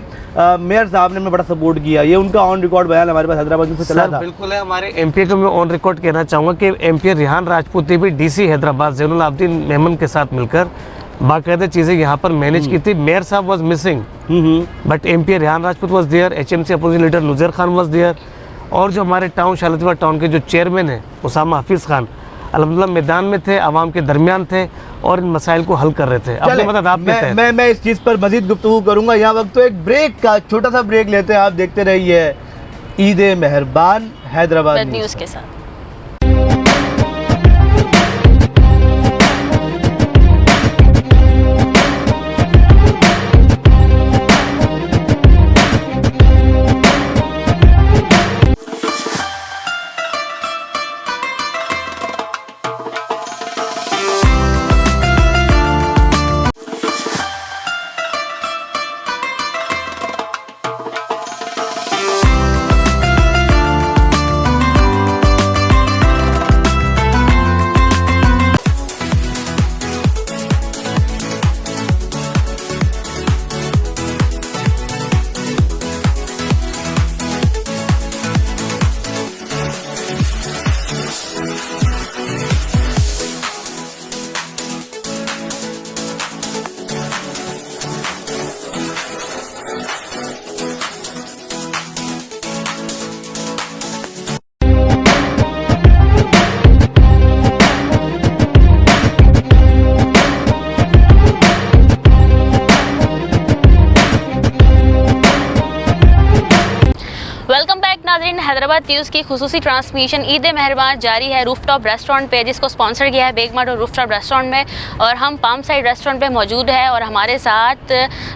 मेयर साहब ने मैं बड़ा सपोर्ट किया। ये उनका ऑन रिकॉर्ड बयान हमारे पास हैदराबाद में चला था। बिल्कुल है, हमारे एमपी को मैं ऑन रिकॉर्ड कहना चाहूँगा कि एमपी रेहान राजपूत ने भी डीसी हैदराबाद ज़ैनुल आबिदीन मेमन के साथ मिलकर बाकायदा चीज़ें यहाँ पर मैनेज की थी। मेयर साहब was missing, but MP Rehan Rajput was there, HMC opposition leader Nuzair Khan was there, और जो हमारे टाउन शालतबाद टाउन के जो चेयरमैन हैं उसामा हफीज़ खान, अल्हम्दुलिल्लाह मैदान में थे, आवाम के दरमियान थे और इन मसाइल को हल कर रहे थे। अपनी मदद आप मैं इस चीज़ पर मजीद गुफ्तगू करूँगा। यहाँ वक्त तो एक ब्रेक का छोटा सा ब्रेक लेते हैं, आप देखते रहिए ईद मेहरबान हैदराबाद न्यूज़ के साथ। वेलकम बैक नाज़रीन, हैदराबाद न्यूज़ की खुसूसी ट्रांसमिशन ईद मेहरबान जारी है रूफटॉप रेस्टोरेंट पे, जिसको स्पॉन्सर किया है बेगमार्ट और रूफटॉप रेस्टोरेंट में, और हम पाम साइड रेस्टोरेंट पे मौजूद है और हमारे साथ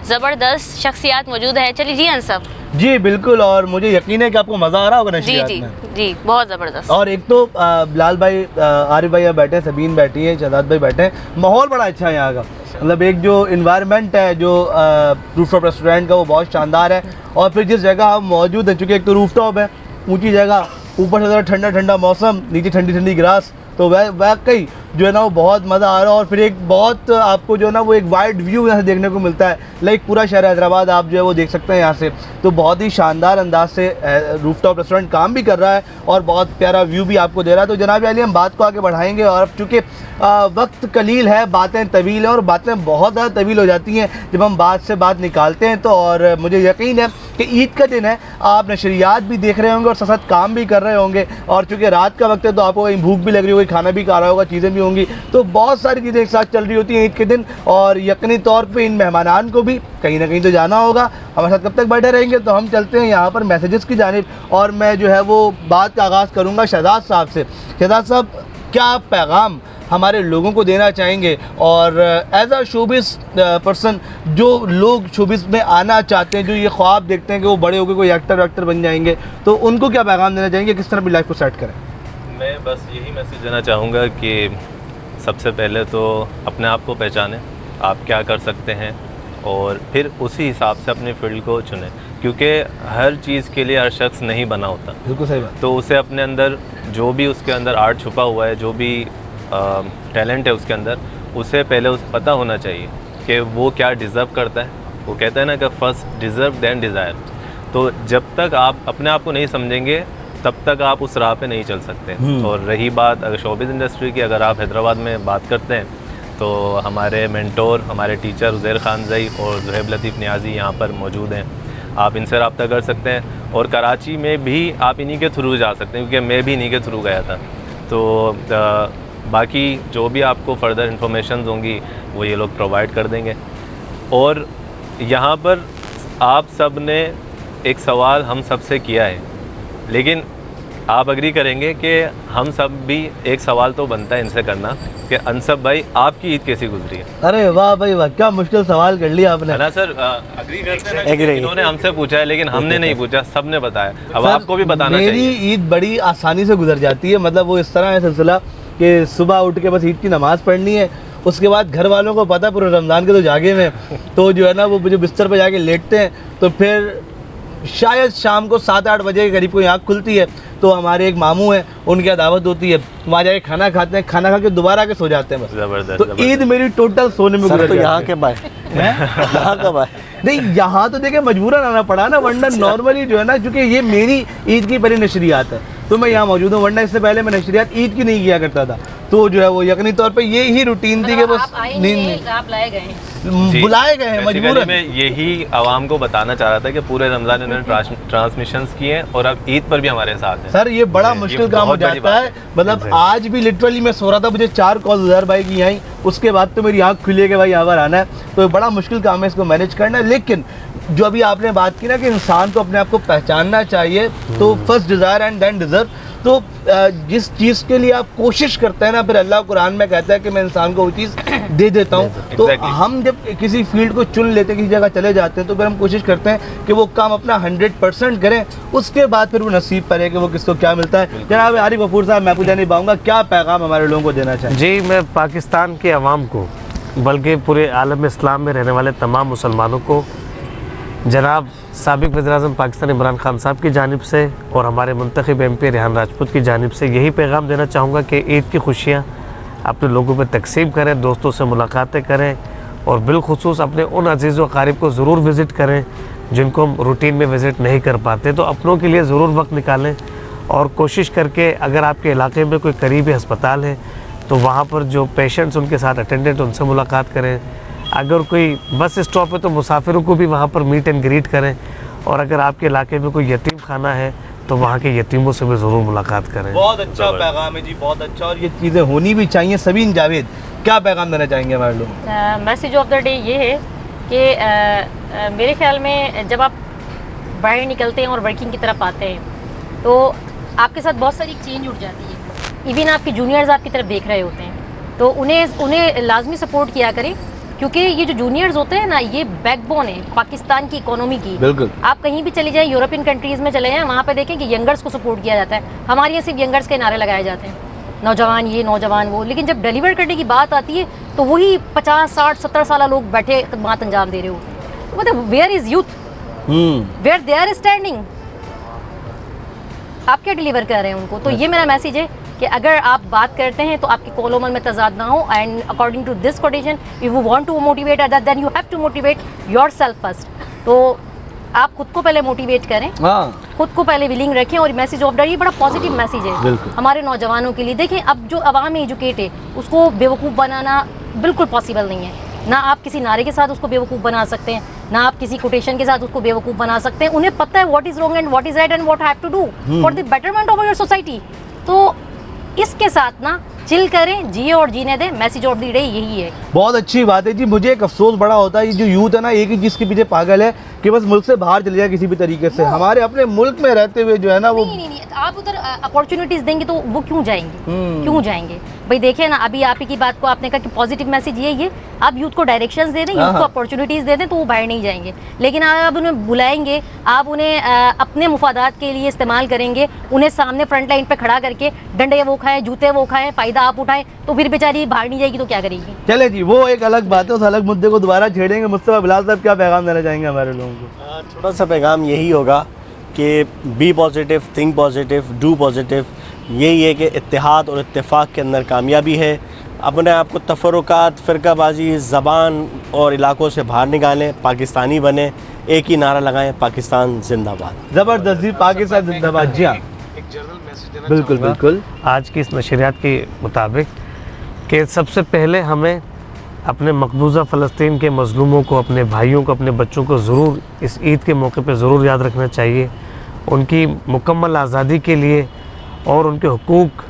ज़बरदस्त शख्सियात मौजूद है। चलिए जी अनसब। जी बिल्कुल, और मुझे यकीन है कि आपको मज़ा आ रहा होगा नशरियात में। जी बहुत ज़बरदस्त। और एक तो बिलाल भाई, आरिफ भाई बैठे हैं, सबीन बैठी है, शहजाद भाई बैठे हैं, माहौल बड़ा अच्छा है यहाँ का। मतलब एक जो इन्वायरमेंट है जो रूफटॉप रेस्टोरेंट का वो बहुत शानदार है। और फिर जिस जगह हम मौजूद हैं, चूँकि एक तो रूफटॉप है, ऊंची जगह, ऊपर से ज़रा ठंडा ठंडा मौसम, नीचे ठंडी ठंडी ग्रास, तो वाकई जो है ना वो बहुत मज़ा आ रहा है। और फिर एक बहुत आपको जो है ना वो एक वाइड व्यू यहाँ से देखने को मिलता है, लाइक पूरा शहर हैदराबाद आप जो है वो देख सकते हैं यहाँ से। तो बहुत ही शानदार अंदाज से रूफटॉप रेस्टोरेंट काम भी कर रहा है और बहुत प्यारा व्यू भी आपको दे रहा है। तो जनाब अली हम बात को आगे बढ़ाएंगे, और अब चूँकि वक्त कलील है, बातें तवील हैं, और बातें बहुत ज़्यादा तवील हो जाती हैं जब हम बात से बात निकालते हैं। तो और मुझे यकीन है कि ईद का दिन है, आप नशरियात भी देख रहे होंगे और साथ साथ काम भी कर रहे होंगे, और चूँकि रात का वक्त है तो आपको कहीं भूख भी लग रही होगी, खाना भी खा रहा होगा, चीज़ें भी होंगी, तो बहुत सारी चीज़ें एक साथ चल रही होती हैं ईद के दिन। और यकीनी तौर पे इन मेहमानान को भी कहीं ना कहीं तो जाना होगा। हमारे साथ कब तक बैठे रहेंगे, तो हम चलते हैं यहाँ पर मैसेजेस की जानिब, और मैं जो है वो बात का आगाज़ करूँगा शहजाद साहब से। शहजाद साहब, क्या पैगाम हमारे लोगों को देना चाहेंगे, और एज आ शोबिस पर्सन, जो लोग शोबिस में आना चाहते हैं, जो ये ख्वाब देखते हैं कि वो बड़े होकर कोई एक्टर वैक्टर बन जाएंगे, तो उनको क्या पैगाम देना चाहेंगे, किस तरह अपनी लाइफ को सेट करें? मैं बस यही मैसेज देना चाहूँगा कि सबसे पहले तो अपने आप को पहचानें, आप क्या कर सकते हैं, और फिर उसी हिसाब से अपनी फील्ड को चुनें, क्योंकि हर चीज़ के लिए हर शख्स नहीं बना होता। बिल्कुल सही बात। तो उसे अपने अंदर जो भी उसके अंदर आर्ट छुपा हुआ है, जो भी टैलेंट है उसके अंदर, उसे पहले पता होना चाहिए कि वो क्या डिज़र्व करता है। वो कहता है ना कि फर्स्ट डिज़र्व देन डिज़ायर। तो जब तक आप अपने आप को नहीं समझेंगे तब तक आप उस राह पे नहीं चल सकते। और रही बात अगर शोबिज़ इंडस्ट्री की, अगर आप हैदराबाद में बात करते हैं तो हमारे मेंटोर, हमारे टीचर उज़ैर खानज़ई और ज़ुहैब लतीफ़ नियाज़ी यहाँ पर मौजूद हैं। आप इनसे रब्ता कर सकते हैं। और कराची में भी आप इन्हीं के थ्रू जा सकते हैं, क्योंकि मैं भी इन्हीं के थ्रू गया था। तो बाकी जो भी आपको फर्दर इंफॉर्मेशन होंगी वो ये लोग प्रोवाइड कर देंगे। और यहाँ पर आप सब ने एक सवाल हम सब से किया है, लेकिन आप एग्री करेंगे कि हम सब भी एक सवाल तो बनता है इनसे करना कि अनसब भाई आपकी ईद कैसी गुजरी है। अरे वाह भाई वाह, क्या मुश्किल सवाल कर लिया आपने। है ना सर, एग्री करते हैं ना? इन्होंने हमसे पूछा है लेकिन हमने नहीं पूछा, सबने बताया। अब आपको भी बताना चाहिए। मेरी ईद बड़ी आसानी से गुजर जाती है। मतलब वो इस तरह है सिलसिला कि सुबह उठ के बस ईद की नमाज़ पढ़नी है, उसके बाद घर वालों को पता पूरे रमज़ान के तो जागे में, तो जो है ना वो जो बिस्तर पर जाके लेटते हैं, तो फिर शायद शाम को 7-8 बजे के करीब कोई आँख खुलती है तो हमारे एक मामू हैं, उनकी दावत होती है, वहाँ जाके खाना खाते हैं, खाना खा के दोबारा के सो जाते हैं बस। ज़बरदस्त। तो ईद मेरी टोटल सोने में गुजर जाती है। यहाँ के बाय यहाँ का बाय नहीं, यहाँ तो देखिए मजबूरन आना पड़ा ना, वरना नॉर्मली जो है ना, क्योंकि ये मेरी ईद की पहली नशरियात है तो मैं यहाँ मौजूद हूँ, वरना इससे पहले मैं नशरियात ईद की नहीं किया करता था। तो जो है वो यकीनी तौर पे ये ही रूटीन थी कि बस नींद आप लाए गए हैं, बुलाए गए हैं Basically मजबूरन। मैं यही आवाम को बताना चाह रहा था कि पूरे रमज़ान इन्होंने ट्रांसमिशंस किए हैं और अब ईद पर भी हमारे साथ हैं। सर ये बड़ा ये मुश्किल काम हो बहुत बड़ी जाता बात है। मतलब Exactly. आज भी लिटरली मैं सो रहा था, मुझे 4 कॉल उज़ैर भाई की आई, उसके बाद तो मेरी आँख खुली है कि भाई यहाँ पर आना है। तो बड़ा मुश्किल काम है इसको मैनेज करना। लेकिन जो अभी आपने बात की ना कि इंसान को अपने आप को पहचानना चाहिए, तो first desire and then deserve. तो जिस चीज़ के लिए आप कोशिश करते हैं ना, फिर अल्लाह कुरान में कहता है कि मैं इंसान को वो चीज़ दे देता हूँ। तो Exactly. हम जब किसी फील्ड को चुन लेते हैं, किसी जगह चले जाते हैं, तो फिर हम कोशिश करते हैं कि वो काम अपना 100% करें, उसके बाद फिर वो नसीब पर है कि वो किसको क्या मिलता है। जनाब आरिफ गफूर साहब, मैं पूछा नहीं पाऊँगा, क्या पैगाम हमारे लोगों को देना चाहिए? जी, मैं पाकिस्तान के अवाम को, बल्कि पूरे आलम इस्लाम में रहने वाले तमाम मुसलमानों को जनाब साबिक वज़ीर-ए-आज़म पाकिस्तान इमरान खान साहब की जानिब से और हमारे मुंतखब MP रेहान राजपूत की जानिब से यही पैगाम देना चाहूँगा कि ईद की खुशियाँ अपने लोगों पर तकसीम करें, दोस्तों से मुलाकातें करें और बिलखुसूस अपने उन अजीज़ व क़ारिब को ज़रूर विज़िट करें जिनको हम रूटीन में विज़िट नहीं कर पाते। तो अपनों के लिए ज़रूर वक्त निकालें और कोशिश करके, अगर आपके इलाके में कोई करीबी अस्पताल है तो वहाँ पर जो पेशेंट्स उनके साथ अटेंडेंट, उनसे मुलाकात करें। अगर कोई बस स्टॉप है तो मुसाफिरों को भी वहाँ पर मीट एंड ग्रीट करें। और अगर आपके इलाके में कोई यतीम खाना है तो वहाँ के यतीमों से भी ज़रूर मुलाकात करें। बहुत अच्छा पैगाम है जी, बहुत अच्छा, और ये चीज़ें होनी भी चाहिए। सबीन जावेद, क्या पैगाम देना चाहेंगे हमारे लोग? मैसेज ऑफ द डे ये है कि मेरे ख्याल में जब आप बाहर निकलते हैं और वर्किंग की तरफ आते हैं तो आपके साथ बहुत सारी चेंज उठ जाती है। इवन आपके जूनियर्स आपकी तरफ देख रहे होते हैं तो उन्हें लाजमी सपोर्ट किया करें, क्योंकि ये जो जूनियर्स होते हैं ना, ये बैकबोन है पाकिस्तान की इकोनॉमी की। बिल्कुल। आप कहीं भी चले जाएं, यूरोपियन कंट्रीज़ में चले जाएं, वहाँ पे देखें कि यंगर्स को सपोर्ट किया जाता है। हमारे यहाँ सिर्फ यंगर्स के नारे लगाए जाते हैं, नौजवान ये नौजवान वो। लेकिन जब डिलीवर करने की बात आती है तो वही 50, 60, 70 साल लोग बैठे खदमात अंजाम दे रहे होते हैं। तो मतलब where is youth, where they are standing, आप क्या डिलीवर कर रहे हैं उनको? तो ये मेरा मैसेज है कि अगर आप बात करते हैं तो आपके कॉलोमल में तजाद ना हो। And according to this quotation, if you want to motivate other then you have to motivate yourself first. तो आप खुद को पहले मोटिवेट करें, खुद को पहले विलिंग रखें। और मैसेज ऑफ द डे, ये बड़ा पॉजिटिव मैसेज है हमारे नौजवानों के लिए। देखें, अब जो अवाम एजुकेट है उसको बेवकूफ़ बनाना बिल्कुल पॉसिबल नहीं है। ना आप किसी नारे के साथ उसको बेवकूफ़ बना सकते हैं, ना आप किसी कोटेशन के साथ उसको बेवकूफ़ बना सकते हैं। उन्हें पता है what is wrong and what is right and what have to do for the betterment of your society. तो इसके साथ ना चिल करें, जिए और जीने दें। मैसेज ऑफ द डे यही है। बहुत अच्छी बात है जी। मुझे एक अफसोस बड़ा होता है, ये जो यूथ है ना, एक ही चीज़ के पीछे पागल है कि बस मुल्क से बाहर चले जाए किसी भी तरीके से। हमारे अपने मुल्क में रहते हुए जो है ना वो नहीं, आप उधर अपॉर्चुनिटीज देंगे तो वो क्यों जाएंगे? क्यों जाएंगे? भाई देखिए ना, अभी आप ही की बात को आपने कहा कि पॉजिटिव मैसेज ये आप यूथ को डायरेक्शंस दे दें, यूथ को अपॉर्चुनिटीज़ दे दें तो वो बाहर नहीं जाएंगे। लेकिन आप उन्हें बुलाएंगे, आप उन्हें अपने मुफादात के लिए इस्तेमाल करेंगे, उन्हें सामने फ्रंट लाइन पे खड़ा करके डंडे वो खाएं, जूते वो खाएं, फ़ायदा आप उठाएं, तो फिर बेचारी बाहर नहीं जाएगी तो क्या करेगी। चले जी, वो एक अलग बात है, उस अलग मुद्दे को दोबारा छेड़ेंगे। मुस्तफा बिलाल साहब क्या पैगाम देना चाहेंगे हमारे लोगों को? छोटा सा पैगाम यही होगा कि be positive, think positive, do positive. यही है कि इत्तेहाद और इत्तेफाक के अंदर कामयाबी है। अपने आप को तफरुकात, फ़िरकाबाजी, ज़बान और इलाकों से बाहर निकालें, पाकिस्तानी बने, एक ही नारा लगाएं, पाकिस्तान जिंदाबाद। ज़बरदस्त जी, पाकिस्तान जिंदाबाद। जी हाँ, बिल्कुल बिल्कुल। आज की इस नशरियात के मुताबिक कि सबसे पहले हमें अपने मकबूजा फ़लस्तीन के मज़लूमों को, अपने भाइयों को, अपने बच्चों को ज़रूर इस ईद के मौके पे ज़रूर याद रखना चाहिए। उनकी मुकम्मल आज़ादी के लिए और उनके हुकूक़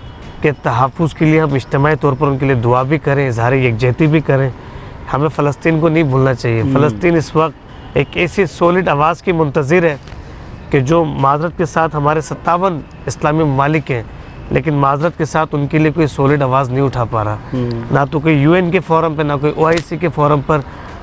के तहफ़्फ़ुज़ के लिए हम इज्तिमाई तौर पर उनके लिए दुआ भी करें, इज़हार यकजहती भी करें। हमें फ़लस्तीन को नहीं भूलना चाहिए। फ़लस्तीन इस वक्त एक ऐसी सॉलिड आवाज़ की मुंतज़िर है कि जो माज़रत के साथ हमारे 57 इस्लामी ममालिक हैं, लेकिन माज़रत के साथ उनके लिए कोई सॉलिड आवाज़ नहीं उठा पा रहा, ना तो कोई UN के फ़ोरम पे, ना कोई OIC के फ़ोरम पर।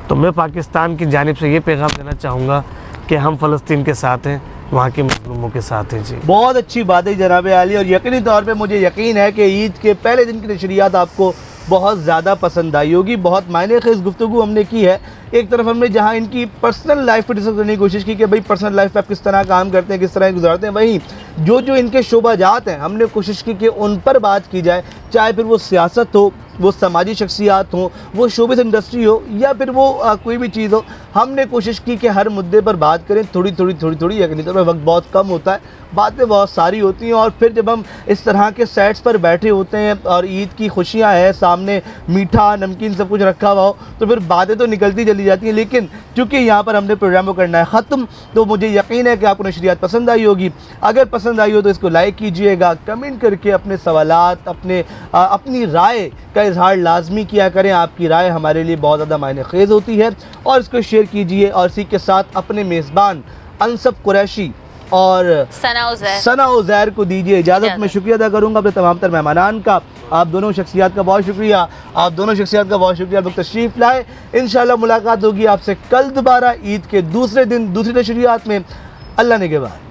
तो मैं पाकिस्तान की जानिब से ये पैगाम देना चाहूँगा कि हम फ़लस्तीन के साथ हैं, वहाँ के मज़लूमों के साथ हैं। जी, बहुत अच्छी बात है जनाब आली, और यकीनी तौर पे मुझे यकीन है कि ईद के पहले दिन की नशरियात आपको बहुत ज़्यादा पसंद आई होगी। बहुत मायने खेज़ गुफ्तगू हमने की है। एक तरफ हमने जहाँ इनकी पर्सनल लाइफ पर डिस्कस करने की कोशिश की कि भाई पर्सनल लाइफ पे आप किस तरह काम करते हैं, किस तरह गुजारते हैं, वहीं जो इनके शोबाजात हैं हमने कोशिश की कि उन पर बात की जाए, चाहे फिर वो सियासत हो, वो समाजी शख्सियात हो, वो शोबिस इंडस्ट्री हो, या फिर वो कोई भी चीज़ हो। हमने कोशिश की कि हर मुद्दे पर बात करें, थोड़ी थोड़ी। यकीनी तौर पर वक्त बहुत कम होता है, बातें बहुत सारी होती हैं, और फिर जब हम इस तरह के सेट्स पर बैठे होते हैं और ईद की खुशियाँ हैं सामने, मीठा नमकीन सब कुछ रखा हुआ हो, तो फिर बातें तो निकलती चली जाती हैं। लेकिन चूँकि यहाँ पर हमने प्रोग्राम को करना है ख़त्म, तो मुझे यकीन है कि आपको नशरियात पसंद आई होगी। अगर पसंद आई हो तो इसको लाइक कीजिएगा, कमेंट करके अपने सवालात, अपनी राय का इजहार लाजमी किया करें। आपकी राय हमारे लिए बहुत ज़्यादा मायने खेज़ होती है। और इसको शेयर कीजिए, और इसी के साथ अपने मेज़बान अनसब कुरैशी और सना उज़ैर को दीजिए इजाज़त। मैं शुक्रिया अदा करूँगा अपने तमाम तर मेहमानान का। आप दोनों शख्सियात का बहुत शुक्रिया, लोग तशरीफ़ लाए। इंशाअल्लाह मुलाकात होगी आपसे कल दोबारा ईद के दूसरे दिन दूसरी नशरियात में। अल्लाह ने के बाद।